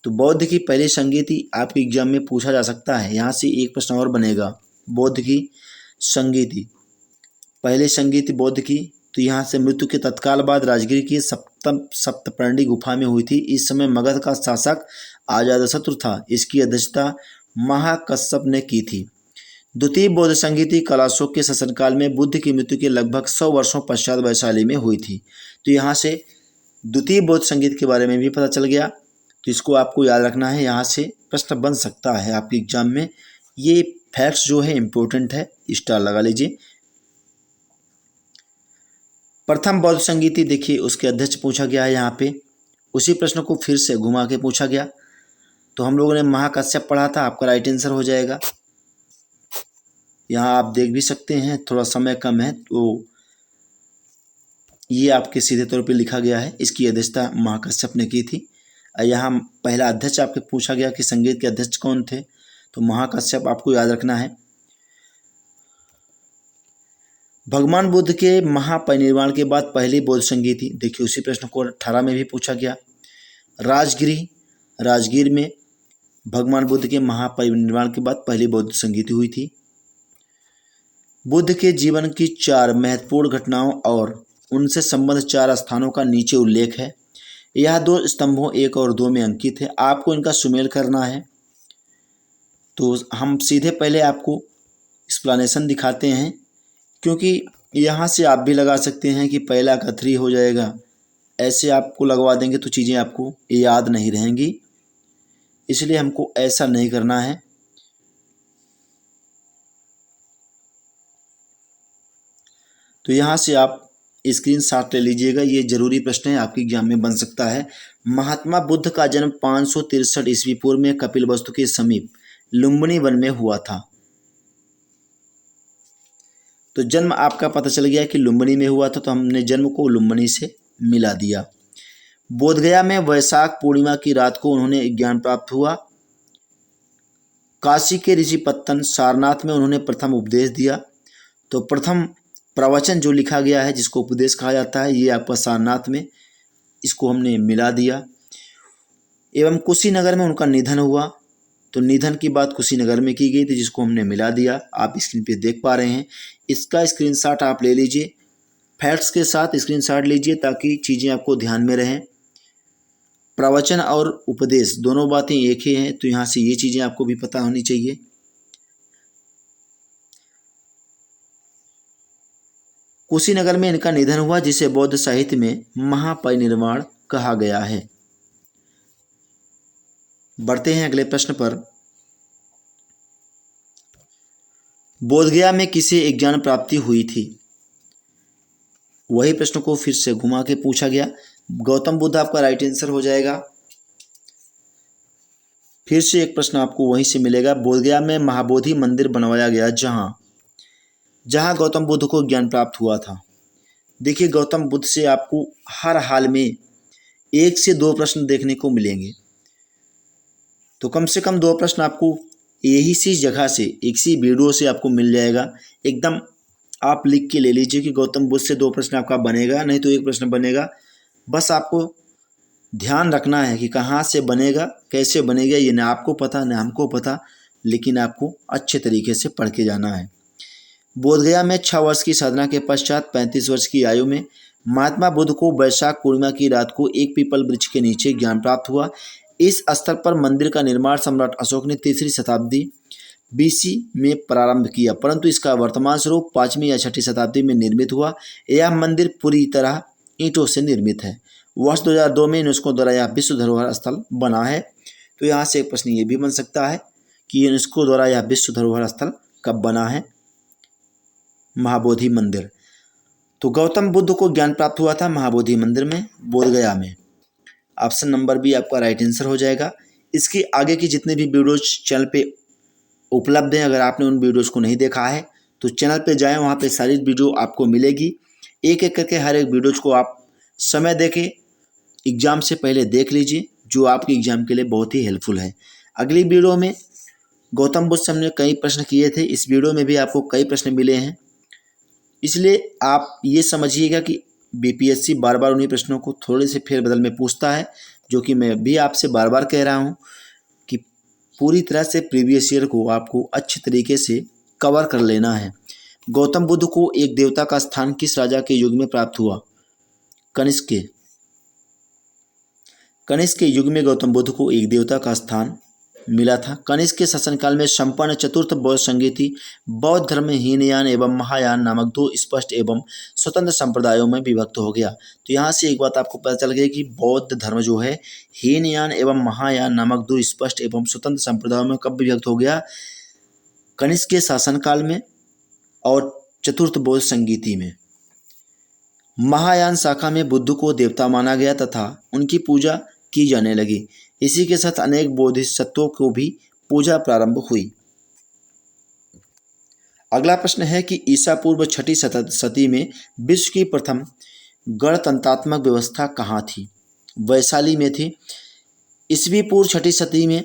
तो बौद्ध की पहली संगीति आपके एग्जाम में पूछा जा सकता है। यहाँ से एक प्रश्न और बनेगा, बौद्ध की संगीति, पहले संगीति बौद्ध की, तो यहाँ से मृत्यु के तत्काल बाद राजगृह की सप्तपर्णी गुफा में हुई थी। इस समय मगध का शासक अजातशत्रु था। इसकी अध्यक्षता महाकश्यप ने की थी। द्वितीय बौद्ध संगीति कलाशोक के शासनकाल में बुद्ध की मृत्यु के लगभग 100 वर्षों पश्चात वैशाली में हुई थी। तो यहाँ से द्वितीय बौद्ध संगीत के बारे में भी पता चल गया। तो इसको आपको याद रखना है, यहाँ से प्रश्न बन सकता है आपके एग्जाम में। ये फैक्ट्स जो है इम्पोर्टेंट है, स्टार लगा लीजिए। प्रथम बौद्ध संगीति, देखिए उसके अध्यक्ष पूछा गया है यहाँ पे। उसी प्रश्न को फिर से घुमा के पूछा गया। तो हम लोगों ने महाकश्यप पढ़ा था, आपका राइट आंसर हो जाएगा। यहाँ आप देख भी सकते हैं, थोड़ा समय कम है तो ये आपके सीधे तौर पे लिखा गया है। इसकी अध्यक्षता महाकश्यप ने की थी। यहाँ पहला अध्यक्ष आपके पूछा गया कि संगीत के अध्यक्ष कौन थे, तो महाकश्यप आपको याद रखना है। भगवान बुद्ध के महापरिनिर्वाण के बाद पहली बौद्ध संगीति, देखिए उसी प्रश्न को 18 में भी पूछा गया। राजगीर में भगवान बुद्ध के महापरिनिर्वाण के बाद पहली बौद्ध संगीति हुई थी। बुद्ध के जीवन की 4 महत्वपूर्ण घटनाओं और उनसे संबंधित 4 स्थानों का नीचे उल्लेख है। यह 2 स्तंभों 1 और 2 में अंकित है। आपको इनका सुमेल करना है। तो हम सीधे पहले आपको एक्सप्लेनेशन दिखाते हैं, क्योंकि यहाँ से आप भी लगा सकते हैं कि पहला का 3 हो जाएगा, ऐसे आपको लगवा देंगे तो चीज़ें आपको याद नहीं रहेंगी, इसलिए हमको ऐसा नहीं करना है। तो यहाँ से आप स्क्रीनशॉट ले लीजिएगा, ये जरूरी प्रश्न है, आपके एग्जाम में बन सकता है। महात्मा बुद्ध का जन्म 563 ईस्वी पूर्व में कपिलवस्तु के समीप लुम्बिनी वन में हुआ था। तो जन्म आपका पता चल गया कि लुम्बिनी में हुआ था, तो हमने जन्म को लुम्बिनी से मिला दिया। बोधगया में वैशाख पूर्णिमा की रात को उन्होंने ज्ञान प्राप्त हुआ। काशी के ऋषि पत्तन सारनाथ में उन्होंने प्रथम उपदेश दिया। तो प्रथम प्रवचन जो लिखा गया है, जिसको उपदेश कहा जाता है, ये आपका सारनाथ में, इसको हमने मिला दिया। एवं कुशीनगर में उनका निधन हुआ, तो निधन की बात कुशीनगर में की गई थी, जिसको हमने मिला दिया। आप स्क्रीन पे देख पा रहे हैं, इसका स्क्रीनशॉट आप ले लीजिए, फैक्ट्स के साथ स्क्रीनशॉट लीजिए ताकि चीज़ें आपको ध्यान में रहें। प्रवचन और उपदेश दोनों बातें एक ही हैं, तो यहाँ से ये चीज़ें आपको भी पता होनी चाहिए। कुशीनगर में इनका निधन हुआ, जिसे बौद्ध साहित्य में महापरिनिर्वाण कहा गया है। बढ़ते हैं अगले प्रश्न पर। बोधगया में किसे ज्ञान प्राप्ति हुई थी? वही प्रश्न को फिर से घुमा के पूछा गया। गौतम बुद्ध आपका राइट आंसर हो जाएगा। फिर से एक प्रश्न आपको वहीं से मिलेगा। बोधगया में महाबोधि मंदिर बनवाया गया जहाँ गौतम बुद्ध को ज्ञान प्राप्त हुआ था। देखिए, गौतम बुद्ध से आपको हर हाल में 1 से 2 प्रश्न देखने को मिलेंगे, तो कम से कम 2 प्रश्न आपको यही सी जगह से, एक सी वीडियो से आपको मिल जाएगा। एकदम आप लिख के ले लीजिए कि गौतम बुद्ध से 2 प्रश्न आपका बनेगा, नहीं तो 1 प्रश्न बनेगा। बस आपको ध्यान रखना है कि कहाँ से बनेगा, कैसे बनेगा, ये ना आपको पता ना हमको पता, लेकिन आपको अच्छे तरीके से पढ़ के जाना है। बोधगया में 6 वर्ष की साधना के पश्चात 35 वर्ष की आयु में महात्मा बुद्ध को वैशाख पूर्णिमा की रात को एक पीपल वृक्ष के नीचे ज्ञान प्राप्त हुआ। इस स्थल पर मंदिर का निर्माण सम्राट अशोक ने 3री शताब्दी BC में प्रारंभ किया, परंतु इसका वर्तमान स्वरूप 5वीं या 6ठी शताब्दी में निर्मित हुआ। यह मंदिर पूरी तरह ईंटों से निर्मित है। वर्ष 2002 में यूनेस्को द्वारा यह विश्व धरोहर स्थल बना है। तो यहाँ से एक प्रश्न ये भी बन सकता है कि यूनेस्को द्वारा यह विश्व धरोहर स्थल कब बना है? महाबोधि मंदिर। तो गौतम बुद्ध को ज्ञान प्राप्त हुआ था महाबोधि मंदिर में, बोधगया में। ऑप्शन नंबर बी आपका राइट आंसर हो जाएगा। इसके आगे की जितने भी वीडियोज चैनल पे उपलब्ध हैं, अगर आपने उन वीडियोज को नहीं देखा है तो चैनल पे जाएं, वहाँ पे सारी वीडियो आपको मिलेगी। एक एक करके हर एक वीडियोज को आप समय देके एग्ज़ाम से पहले देख लीजिए, जो आपके एग्ज़ाम के लिए बहुत ही हेल्पफुल है। अगली वीडियो में गौतम बुद्ध से हमने कई प्रश्न किए थे, इस वीडियो में भी आपको कई प्रश्न मिले हैं, इसलिए आप ये समझिएगा कि BPSC बार बार उन्हीं प्रश्नों को थोड़े से फेरबदल में पूछता है, जो कि मैं भी आपसे बार बार कह रहा हूँ कि पूरी तरह से प्रीवियस ईयर को आपको अच्छे तरीके से कवर कर लेना है। गौतम बुद्ध को एक देवता का स्थान किस राजा के युग में प्राप्त हुआ? कनिष्क के युग में गौतम बुद्ध को एक देवता का स्थान मिला था। कनिष्क के शासनकाल में संपन्न चतुर्थ बौद्ध संघ थी। बौद्ध धर्म हीनयान एवं महायान नामक 2 स्पष्ट एवं स्वतंत्र संप्रदायों में विभक्त हो गया। तो यहाँ से एक बात आपको पता चल गई कि बौद्ध धर्म जो है हीनयान एवं महायान नामक 2 स्पष्ट एवं स्वतंत्र संप्रदायों में कब विभक्त हो गया? कनिष्क के शासनकाल में और चतुर्थ बौद्ध संगीति में। महायान शाखा में बुद्ध को देवता माना गया तथा उनकी पूजा की जाने लगी। इसी के साथ अनेक बोधिसत्वों को भी पूजा प्रारंभ हुई। अगला प्रश्न है कि ईसा पूर्व 6ठी शती में विश्व की प्रथम गणतंत्रात्मक व्यवस्था कहाँ थी? वैशाली में थी। ईसवी पूर्व 6ठी शती में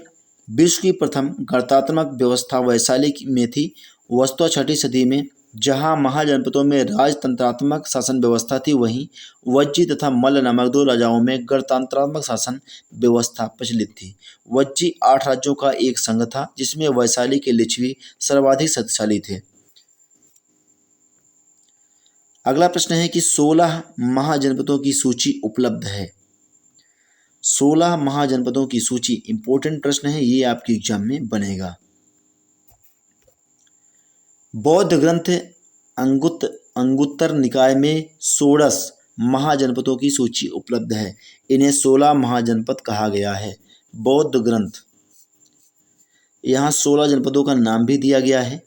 विश्व की प्रथम गणतंत्रात्मक व्यवस्था वैशाली में थी। वस्तुतः 6ठी सदी में जहाँ महाजनपदों में राजतंत्रात्मक शासन व्यवस्था थी, वहीं वज्जी तथा मल्ल नामक 2 राजाओं में गणतंत्रात्मक शासन व्यवस्था प्रचलित थी। वज्जी 8 राज्यों का एक संघ था, जिसमें वैशाली के लिच्छवी सर्वाधिक शक्तिशाली थे। अगला प्रश्न है कि 16 महाजनपदों की सूची उपलब्ध है। 16 महाजनपदों की सूची इंपॉर्टेंट प्रश्न है, ये आपके एग्जाम में बनेगा। बौद्ध ग्रंथ अंगुत्तर निकाय में 16 महाजनपदों की सूची उपलब्ध है। इन्हें 16 महाजनपद कहा गया है। बौद्ध ग्रंथ, यहाँ 16 जनपदों का नाम भी दिया गया है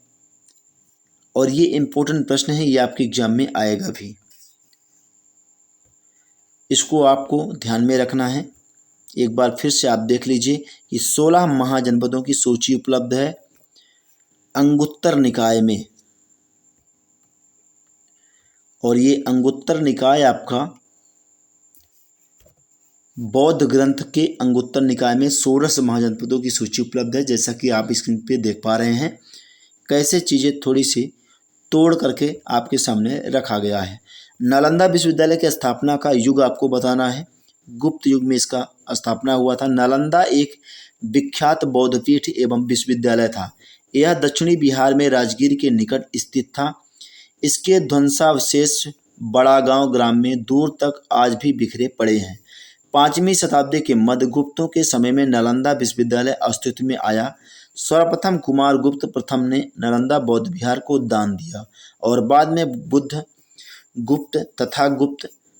और ये इम्पोर्टेंट प्रश्न है, ये आपके एग्जाम में आएगा भी। इसको आपको ध्यान में रखना है। एक बार फिर से आप देख लीजिए कि 16 महाजनपदों की सूची उपलब्ध है अंगुत्तर निकाय में, और ये अंगुत्तर निकाय आपका बौद्ध ग्रंथ के अंगुत्तर निकाय में 16 महाजनपदों की सूची उपलब्ध है। जैसा कि आप स्क्रीन पे देख पा रहे हैं, कैसे चीज़ें थोड़ी सी तोड़ करके आपके सामने रखा गया है। नालंदा विश्वविद्यालय की स्थापना का युग आपको बताना है। गुप्त युग में इसका स्थापना हुआ था। नालंदा एक विख्यात बौद्धपीठ एवं विश्वविद्यालय था। यह दक्षिणी बिहार में राजगीर के निकट स्थित था। इसके ध्वंसावशेष बड़ा गांव ग्राम में दूर तक आज भी बिखरे पड़े हैं। 5वीं शताब्दी के मध्य गुप्तों के समय में नालंदा विश्वविद्यालय अस्तित्व में आया। सर्वप्रथम कुमार गुप्त प्रथम ने नालंदा बौद्ध विहार को दान दिया और बाद में बुद्ध गुप्त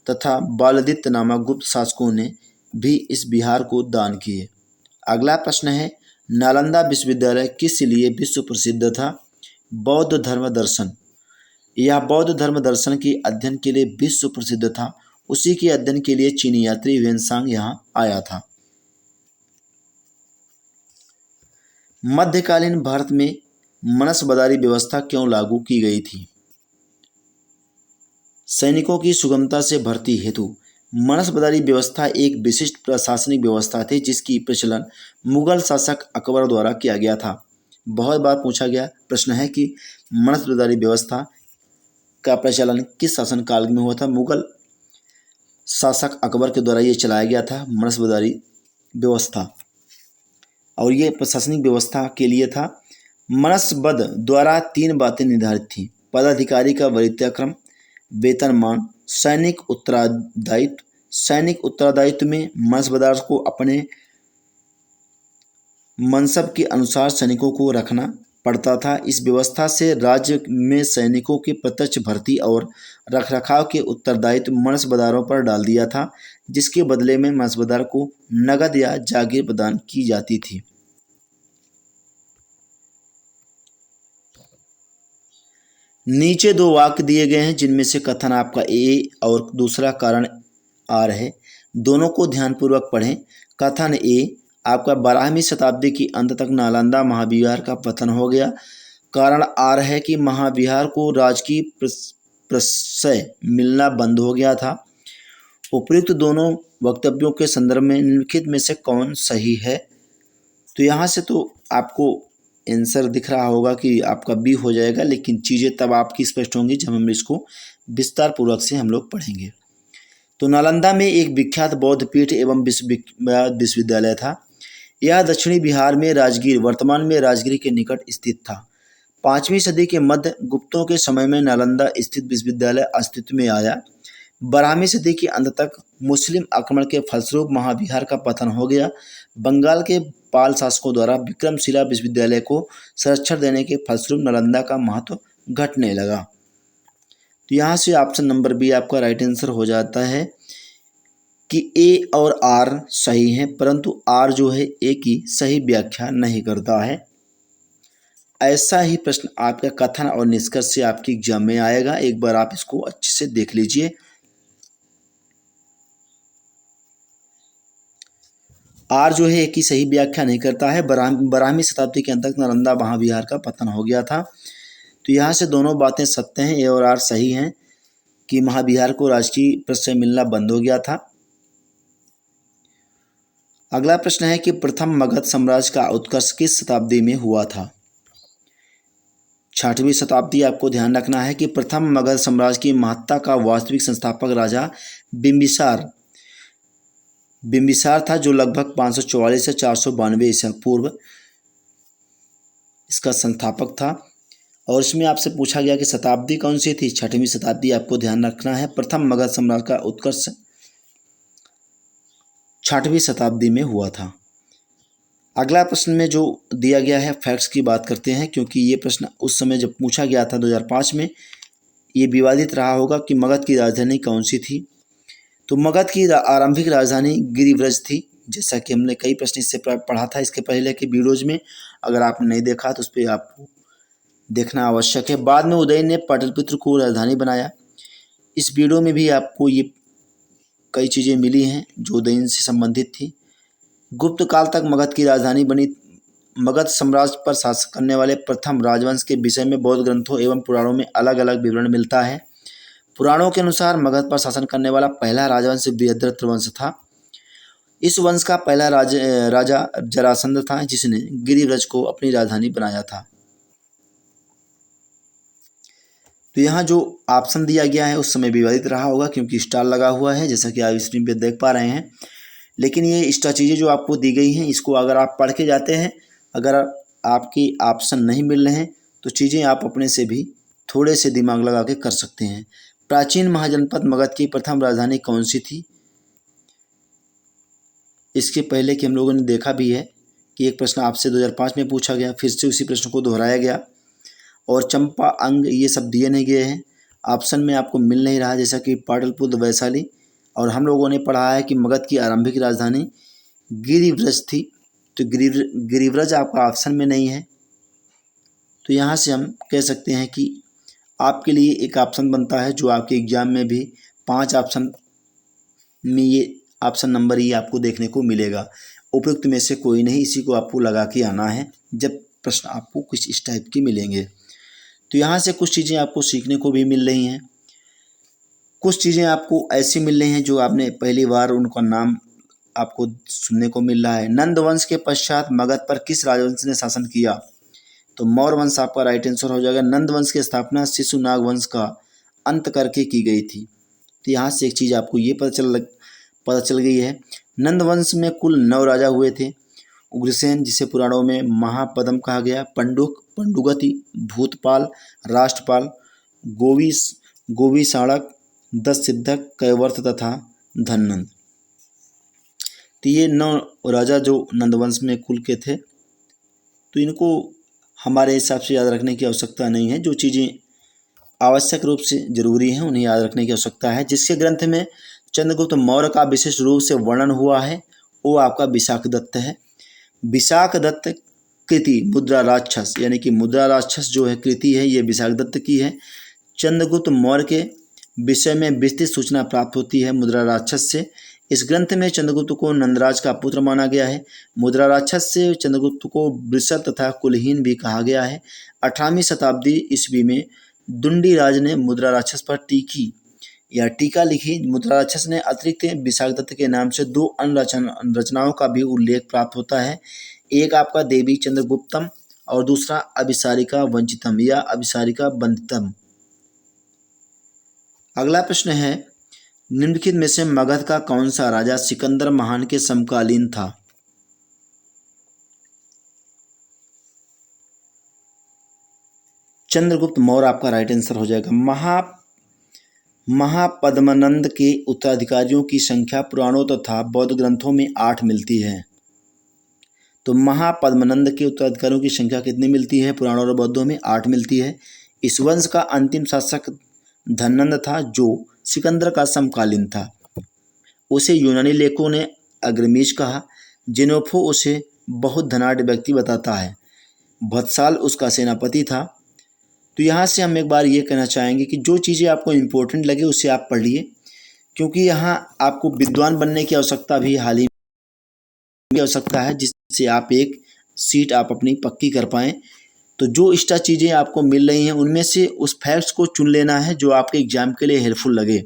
तथा बालादित्य नामक गुप्त शासकों ने भी इस विहार को दान किए। अगला प्रश्न है, नालंदा विश्वविद्यालय किस लिए विश्व प्रसिद्ध था? बौद्ध धर्म दर्शन। यह बौद्ध धर्म दर्शन के अध्ययन के लिए विश्व प्रसिद्ध था। उसी के अध्ययन के लिए चीनी यात्री ह्वेनसांग यहाँ आया था। मध्यकालीन भारत में मनसबदारी व्यवस्था क्यों लागू की गई थी? सैनिकों की सुगमता से भर्ती हेतु मनसबदारी व्यवस्था एक विशिष्ट प्रशासनिक व्यवस्था थी जिसकी प्रचलन मुगल शासक अकबर द्वारा किया गया था। बहुत बार पूछा गया प्रश्न है कि मनसबदारी व्यवस्था का प्रचलन किस शासनकाल में हुआ था? मुगल शासक अकबर के द्वारा ये चलाया गया था मनसबदारी व्यवस्था, और ये प्रशासनिक व्यवस्था के लिए था। मनसबद द्वारा 3 बातें निर्धारित थीं: पदाधिकारी का वरीयक्रम, वेतनमान, सैनिक उत्तरदायित्व। सैनिक उत्तरदायित्व में मनसबदार को अपने मनसब के अनुसार सैनिकों को रखना पड़ता था। इस व्यवस्था से राज्य में सैनिकों की प्रत्यक्ष भर्ती और रखरखाव के उत्तरदायित्व मनसबदारों पर डाल दिया था, जिसके बदले में मनसबदार को नगद या जागीर प्रदान की जाती थी। नीचे 2 वाक्य दिए गए हैं जिनमें से कथन आपका ए और दूसरा कारण आर है। दोनों को ध्यानपूर्वक पढ़ें। कथन ए आपका 12वीं शताब्दी की अंत तक नालंदा महाविहार का पतन हो गया। कारण आर है कि महाविहार को राजकीय प्रशय मिलना बंद हो गया था। उपयुक्त दोनों वक्तव्यों के संदर्भ में निम्नलिखित में से कौन सही है? तो यहाँ से तो आपको आंसर दिख रहा होगा कि आपका बी हो जाएगा, लेकिन चीज़ें तब आपकी स्पष्ट होंगी जब हम इसको विस्तार पूर्वक से हम लोग पढ़ेंगे। तो नालंदा में एक विख्यात बौद्ध पीठ एवं विश्वविद्यालय था। यह दक्षिणी बिहार में राजगीर, वर्तमान में राजगीर के निकट स्थित था। 5वीं सदी के मध्य गुप्तों के समय में नालंदा स्थित विश्वविद्यालय अस्तित्व में आया। 12वीं सदी के अंत तक मुस्लिम आक्रमण के फलस्वरूप महाविहार का पतन हो गया। बंगाल के पाल शासकों द्वारा विक्रमशिला विश्वविद्यालय को संरक्षण देने के फलस्वरूप नालंदा का महत्व घटने लगा। तो यहाँ से ऑप्शन नंबर बी आपका राइट आंसर हो जाता है कि ए और आर सही हैं, परंतु आर जो है ए की सही व्याख्या नहीं करता है। ऐसा ही प्रश्न आपका कथन और निष्कर्ष से आपके एग्जाम में आएगा। एक बार आप इसको अच्छे से देख लीजिए। आर जो है ए की सही व्याख्या नहीं करता है। 12वीं शताब्दी के अंत तक नालंदा महाविहार का पतन हो गया था। तो यहाँ से दोनों बातें सत्य हैं, ए और आर सही हैं कि महाविहार को राजकीय प्रशय मिलना बंद हो गया था। अगला प्रश्न है कि प्रथम मगध साम्राज्य का उत्कर्ष किस शताब्दी में हुआ था? 6वीं शताब्दी। आपको ध्यान रखना है कि प्रथम मगध साम्राज्य की महत्ता का वास्तविक संस्थापक राजा बिम्बिसार था, जो लगभग 544 से 492 ईसा पूर्व इसका संस्थापक था। और इसमें आपसे पूछा गया कि शताब्दी कौन सी थी? 6वीं शताब्दी। आपको ध्यान रखना है प्रथम मगध साम्राज्य का उत्कर्ष 6वीं शताब्दी में हुआ था। अगला प्रश्न में जो दिया गया है फैक्ट्स की बात करते हैं, क्योंकि ये प्रश्न उस समय जब पूछा गया था 2005 में, ये विवादित रहा होगा कि मगध की राजधानी कौन सी थी। तो मगध की आरंभिक राजधानी गिरिव्रज थी, जैसा कि हमने कई प्रश्न इससे पढ़ा था इसके पहले के वीडियोज में। अगर आपने नहीं देखा तो उस पर आपको देखना आवश्यक है। बाद में उदय ने पाटलिपुत्र को राजधानी बनाया। इस वीडियो में भी आपको ये कई चीज़ें मिली हैं जो इनसे संबंधित थी। गुप्त काल तक मगध की राजधानी बनी। मगध साम्राज्य पर शासन करने वाले प्रथम राजवंश के विषय में बौद्ध ग्रंथों एवं पुराणों में अलग अलग विवरण मिलता है। पुराणों के अनुसार मगध पर शासन करने वाला पहला राजवंश बृहद्रथ वंश था। इस वंश का पहला राजा जरासंध था, जिसने गिरिव्रज को अपनी राजधानी बनाया था। तो यहाँ जो ऑप्शन दिया गया है उस समय विवादित रहा होगा, क्योंकि स्टार लगा हुआ है, जैसा कि आप स्क्रीन पे देख पा रहे हैं। लेकिन ये एक्स्ट्रा चीज़ें जो आपको दी गई हैं, इसको अगर आप पढ़ के जाते हैं, अगर आपकी ऑप्शन नहीं मिल रहे हैं, तो चीज़ें आप अपने से भी थोड़े से दिमाग लगा के कर सकते हैं। प्राचीन महाजनपद मगध की प्रथम राजधानी कौन सी थी? इसके पहले कि हम लोगों ने देखा भी है कि एक प्रश्न आपसे 2005 में पूछा गया, फिर से उसी प्रश्न को दोहराया गया, और चंपा, अंग, ये सब दिए नहीं गए हैं। ऑप्शन में आपको मिल नहीं रहा, जैसा कि पाटलिपुत्र, वैशाली। और हम लोगों ने पढ़ा है कि मगध की आरंभिक राजधानी गिरिव्रज थी, तो गिरिव्रज आपका ऑप्शन में नहीं है। तो यहाँ से हम कह सकते हैं कि आपके लिए एक ऑप्शन बनता है, जो आपके एग्जाम में भी 5 ऑप्शन में ये ऑप्शन नंबर ही आपको देखने को मिलेगा। उपयुक्त में से कोई नहीं, इसी को आपको लगा के आना है जब प्रश्न आपको कुछ इस टाइप के मिलेंगे। तो यहाँ से कुछ चीज़ें आपको सीखने को भी मिल रही हैं, कुछ चीज़ें आपको ऐसी मिल रही हैं जो आपने पहली बार उनका नाम आपको सुनने को मिल रहा है। नंद वंश के पश्चात मगध पर किस राजवंश ने शासन किया? तो मौर्य वंश आपका राइट आंसर हो जाएगा। नंद वंश की स्थापना शिशुनाग वंश का अंत करके की गई थी। तो यहाँ से एक चीज़ आपको ये पता चल गई है। नंद वंश में कुल 9 राजा हुए थे। उग्रसेन, जिसे पुराणों में महापद्म कहा गया, पंडुगति, भूतपाल, राष्ट्रपाल, गोविसाणक, दशसिद्धक, कैवर्त तथा धननंद। तो ये 9 राजा जो नंदवंश में कुल के थे, तो इनको हमारे हिसाब से याद रखने की आवश्यकता नहीं है। जो चीज़ें आवश्यक रूप से जरूरी हैं उन्हें याद रखने की आवश्यकता है। जिसके ग्रंथ में चंद्रगुप्त मौर्य का विशेष रूप से वर्णन हुआ है वो आपका विशाखदत्त है। विशाखदत्त कृति मुद्रा राक्षस, यानी कि मुद्रा राक्षस जो है कृति है, ये विशाखदत्त की है। चंद्रगुप्त मौर्य के विषय में विस्तृत सूचना प्राप्त होती है मुद्रा राक्षस से। इस ग्रंथ में चंद्रगुप्त को नंदराज का पुत्र माना गया है। मुद्रा राक्षस से चंद्रगुप्त को वृषद तथा कुलहीन भी कहा गया है। 18वीं शताब्दी ईस्वी में दुंडीराज ने मुद्रा राक्षस पर टीका लिखी। मुद्रा राक्षस ने अतिरिक्त विशाखदत्त के नाम से 2 अन्य रचनाओं का भी उल्लेख प्राप्त होता है। एक आपका देवी चंद्रगुप्तम और दूसरा अभिसारिका वंचितम या अभिसारिका बंदितम। अगला प्रश्न है, निम्नलिखित में से मगध का कौन सा राजा सिकंदर महान के समकालीन था? चंद्रगुप्त मौर्य आपका राइट आंसर हो जाएगा। महापद्मनंद के उत्तराधिकारियों की संख्या पुराणों तथा बौद्ध ग्रंथों में 8 मिलती है। तो महापद्मनंद के उत्तराधिकारियों की संख्या कितनी मिलती है? पुराणों और बौद्धों में 8 मिलती है। इस वंश का अंतिम शासक धननंद था, जो सिकंदर का समकालीन था। उसे यूनानी लेखकों ने अग्रमीज कहा। जेनोफो उसे बहुत धनाढ़ व्यक्ति बताता है। भत्साल उसका सेनापति था। तो यहाँ से हम एक बार ये कहना चाहेंगे कि जो चीज़ें आपको इम्पोर्टेंट लगे उसे आप पढ़िए, क्योंकि यहाँ आपको विद्वान बनने की आवश्यकता भी हाल ही में आवश्यकता है, जिससे आप एक सीट आप अपनी पक्की कर पाएँ। तो जो एक्स्ट्रा चीज़ें आपको मिल रही हैं उनमें से उस फैक्ट्स को चुन लेना है जो आपके एग्जाम के लिए हेल्पफुल लगे।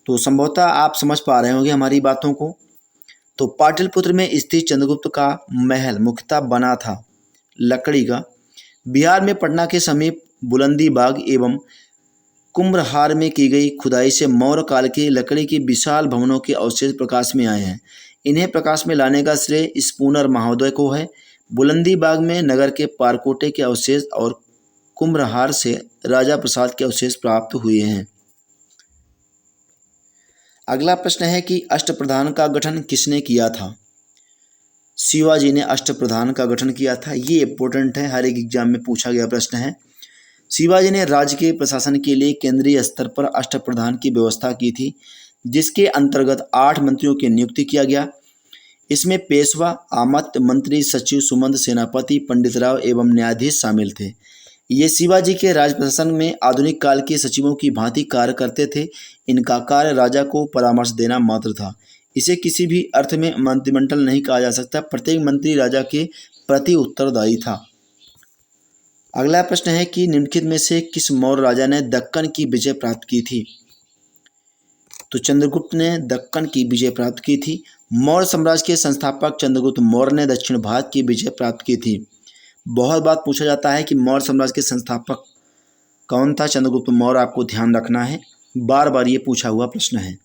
तो संभवतः आप समझ पा रहे होंगे हमारी बातों को। तो पाटलिपुत्र में स्थित चंद्रगुप्त का महल मुख्यतः बना था लकड़ी का। बिहार में पटना के समीप बुलंदी बाग एवं कुम्भहार में की गई खुदाई से मौर्य काल के लकड़ी के विशाल भवनों के अवशेष प्रकाश में आए हैं। इन्हें प्रकाश में लाने का श्रेय स्पूनर महोदय को है। बुलंदी बाग में नगर के पारकोटे के अवशेष और कुम्भहार से राजा प्रसाद के अवशेष प्राप्त हुए हैं। अगला प्रश्न है कि अष्टप्रधान का गठन किसने किया था? शिवाजी ने अष्टप्रधान का गठन किया था। ये इंपॉर्टेंट है, हर एक एग्जाम में पूछा गया प्रश्न है। शिवाजी ने राज्य के प्रशासन के लिए केंद्रीय स्तर पर अष्टप्रधान की व्यवस्था की थी, जिसके अंतर्गत 8 मंत्रियों की नियुक्ति किया गया। इसमें पेशवा, आमत्य, मंत्री, सचिव, सुमंत, सेनापति, पंडितराव एवं न्यायाधीश शामिल थे। ये शिवाजी के राज प्रशासन में आधुनिक काल के सचिवों की भांति कार्य करते थे। इनका कार्य राजा को परामर्श देना मात्र था। इसे किसी भी अर्थ में मंत्रिमंडल नहीं कहा जा सकता। प्रत्येक मंत्री राजा के प्रति उत्तरदायी था। अगला प्रश्न है कि निम्नलिखित में से किस मौर्य राजा ने दक्कन की विजय प्राप्त की थी? तो चंद्रगुप्त ने दक्कन की विजय प्राप्त की थी। मौर्य साम्राज्य के संस्थापक चंद्रगुप्त मौर्य ने दक्षिण भारत की विजय प्राप्त की थी। बहुत बार पूछा जाता है कि मौर्य साम्राज्य के संस्थापक कौन था? चंद्रगुप्त मौर्य। आपको ध्यान रखना है, बार बार ये पूछा हुआ प्रश्न है।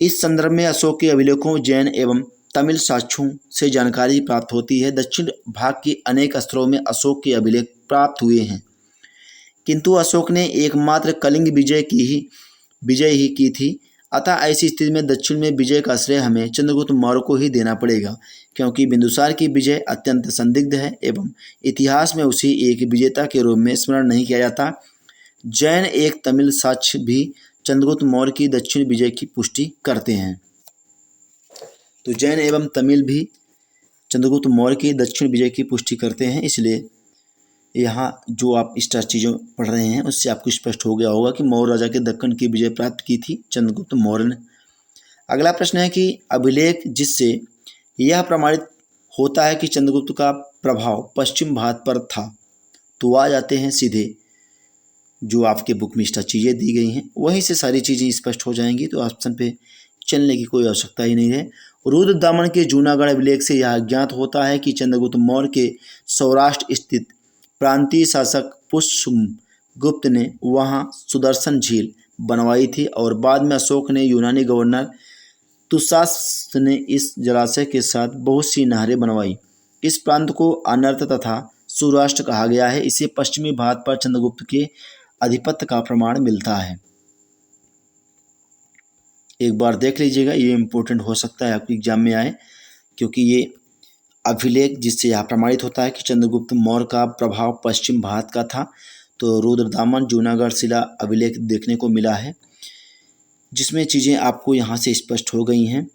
इस संदर्भ में अशोक के अभिलेखों, जैन एवं तमिल साक्ष्यों से जानकारी प्राप्त होती है। दक्षिण भाग के अनेक स्तरों में अशोक के अभिलेख प्राप्त हुए हैं, किंतु अशोक ने एकमात्र कलिंग विजय ही की थी। अतः ऐसी स्थिति में दक्षिण में विजय का श्रेय हमें चंद्रगुप्त मौर्य को ही देना पड़ेगा, क्योंकि बिंदुसार की विजय अत्यंत संदिग्ध है एवं इतिहास में उसी एक विजेता के रूप में स्मरण नहीं किया जाता। जैन एक तमिल साक्ष्य भी चंद्रगुप्त मौर्य की दक्षिण विजय की पुष्टि करते हैं। तो जैन एवं तमिल भी चंद्रगुप्त मौर्य की दक्षिण विजय की पुष्टि करते हैं। इसलिए यहाँ जो आप इस चीज़ों पढ़ रहे हैं उससे आपको स्पष्ट हो गया होगा कि मौर्य राजा के दक्कन की विजय प्राप्त की थी चंद्रगुप्त मौर्य ने। अगला प्रश्न है कि अभिलेख जिससे यह प्रमाणित होता है कि चंद्रगुप्त का प्रभाव पश्चिम भारत पर था। तो आ जाते हैं सीधे जो आपके बुक में चीज़ें दी गई हैं वहीं से सारी चीज़ें स्पष्ट हो जाएंगी। तो ऑप्शन पे चलने की कोई आवश्यकता ही नहीं है। रुद्रदामन के जूनागढ़ अभिलेख से यह ज्ञात होता है कि चंद्रगुप्त मौर्य के सौराष्ट्र स्थित प्रांतीय शासक पुष्यगुप्त ने वहां सुदर्शन झील बनवाई थी और बाद में अशोक ने यूनानी गवर्नर तुसास ने इस जलाशय के साथ बहुत सी नहरें बनवाई। इस प्रांत को अनर्त तथा सौराष्ट्र कहा गया है। इसे पश्चिमी भारत पर चंद्रगुप्त के आधिपत्य का प्रमाण मिलता है। एक बार देख लीजिएगा, ये इम्पोर्टेंट हो सकता है आपके एग्जाम में आए, क्योंकि ये अभिलेख जिससे यह प्रमाणित होता है कि चंद्रगुप्त मौर्य का प्रभाव पश्चिम भारत का था। तो रुद्रदामन जूनागढ़ शिला अभिलेख देखने को मिला है, जिसमें चीज़ें आपको यहाँ से स्पष्ट हो गई हैं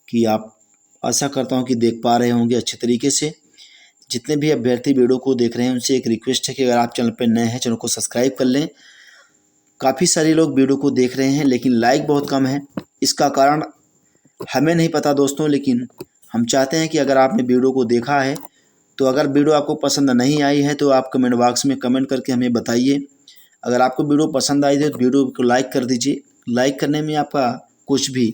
कि आप आशा करता हूँ कि देख पा रहे होंगे अच्छे तरीके से। जितने भी अभ्यर्थी वीडियो को देख रहे हैं उनसे एक रिक्वेस्ट है कि अगर आप चैनल पर नए हैं चैनल को सब्सक्राइब कर लें। काफ़ी सारे लोग वीडियो को देख रहे हैं लेकिन लाइक बहुत कम है। इसका कारण हमें नहीं पता दोस्तों, लेकिन हम चाहते हैं कि अगर आपने वीडियो को देखा है तो अगर वीडियो आपको पसंद नहीं आई है तो आप कमेंट बॉक्स में कमेंट करके हमें बताइए। अगर आपको वीडियो पसंद आई है तो वीडियो को लाइक कर दीजिए। लाइक करने में आपका कुछ भी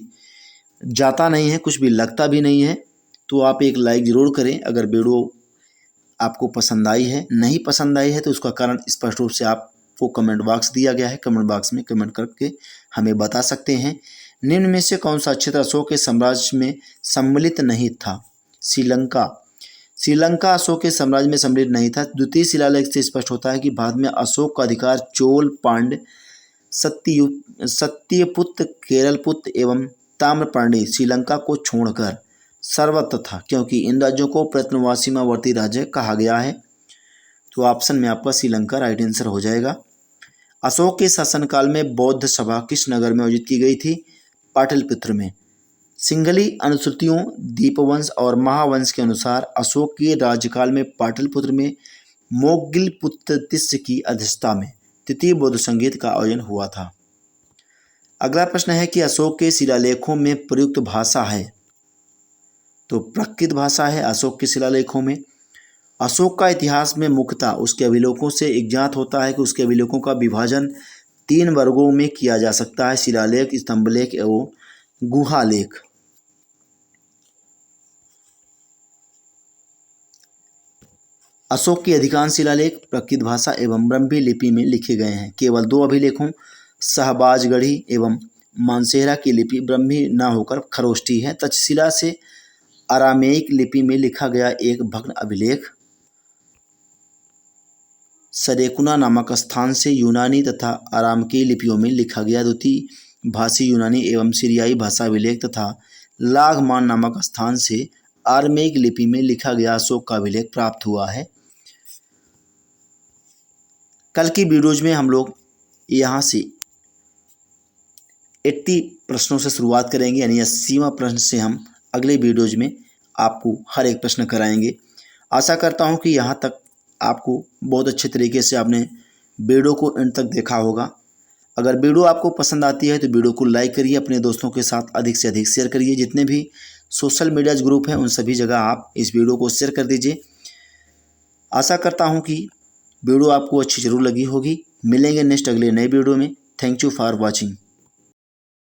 जाता नहीं है, कुछ भी लगता भी नहीं है, तो आप एक लाइक ज़रूर करें। अगर वीडियो आपको पसंद आई है, नहीं पसंद आई है तो उसका कारण स्पष्ट रूप से आपको कमेंट बॉक्स दिया गया है। कमेंट बॉक्स में कमेंट करके हमें बता सकते हैं। निम्न में से कौन सा क्षेत्र अशोक के साम्राज्य में सम्मिलित नहीं था? श्रीलंका अशोक के साम्राज्य में सम्मिलित नहीं था। द्वितीय शिलालेख से स्पष्ट होता है कि भारत में अशोक का अधिकार चोल, पांड्य, सत्यपुत्र, केरलपुत्र एवं ताम्रपर्णी श्रीलंका को छोड़कर सर्वत्र था, क्योंकि इन राज्यों को प्रत्नवासी सीमावर्ती राज्य कहा गया है। तो ऑप्शन में आपका श्रीलंका राइट आंसर हो जाएगा। अशोक के शासनकाल में बौद्ध सभा किस नगर में आयोजित की गई थी? पाटलिपुत्र में। सिंघली अनुश्रुतियों, दीपवंश और महावंश के अनुसार अशोक के राज्यकाल में पाटलिपुत्र में मोगलिपुत्र तिस्य की अध्यक्षता में तृतीय बौद्ध संगीत का आयोजन हुआ था। अगला प्रश्न है कि अशोक के शिलालेखों में प्रयुक्त भाषा है? तो प्राकृत भाषा है अशोक के शिलालेखों में। अशोक का इतिहास में मुख्यतः उसके अभिलेखों से ज्ञात होता है कि उसके अभिलेखों का विभाजन 3 वर्गों में किया जा सकता है: शिलालेख, स्तंभलेख एवं गुहालेख। अशोक के अधिकांश शिलालेख प्राकृत भाषा एवं ब्रह्मी लिपि में लिखे गए हैं। केवल 2 अभिलेखों शहबाजगढ़ी एवं मानसेहरा की लिपि ब्रह्मी न होकर खरोष्ठी है। तक्षशिला से अरामेइक लिपि में लिखा गया एक भग्न अभिलेख सरेकुना नामक स्थान से यूनानी तथा अरामकी लिपियों में लिखा गया द्वितीय भाषी यूनानी एवं सीरियाई भाषा अभिलेख तथा लाघमान नामक स्थान से आरमेइक लिपि में लिखा गया अशोक का अभिलेख प्राप्त हुआ है। कल की वीडियोज में हम लोग यहाँ से 80 प्रश्नों से शुरुआत करेंगे, यानी 80वां प्रश्न से हम अगले वीडियोज में आपको हर एक प्रश्न कराएंगे। आशा करता हूँ कि यहाँ तक आपको बहुत अच्छे तरीके से आपने वीडियो को एंड तक देखा होगा। अगर वीडियो आपको पसंद आती है तो वीडियो को लाइक करिए, अपने दोस्तों के साथ अधिक से अधिक शेयर करिए। जितने भी सोशल मीडिया ग्रुप हैं उन सभी जगह आप इस वीडियो को शेयर कर दीजिए। आशा करता हूं कि वीडियो आपको अच्छी ज़रूर लगी होगी। मिलेंगे नेक्स्ट अगले नए वीडियो में। Thank you for watching.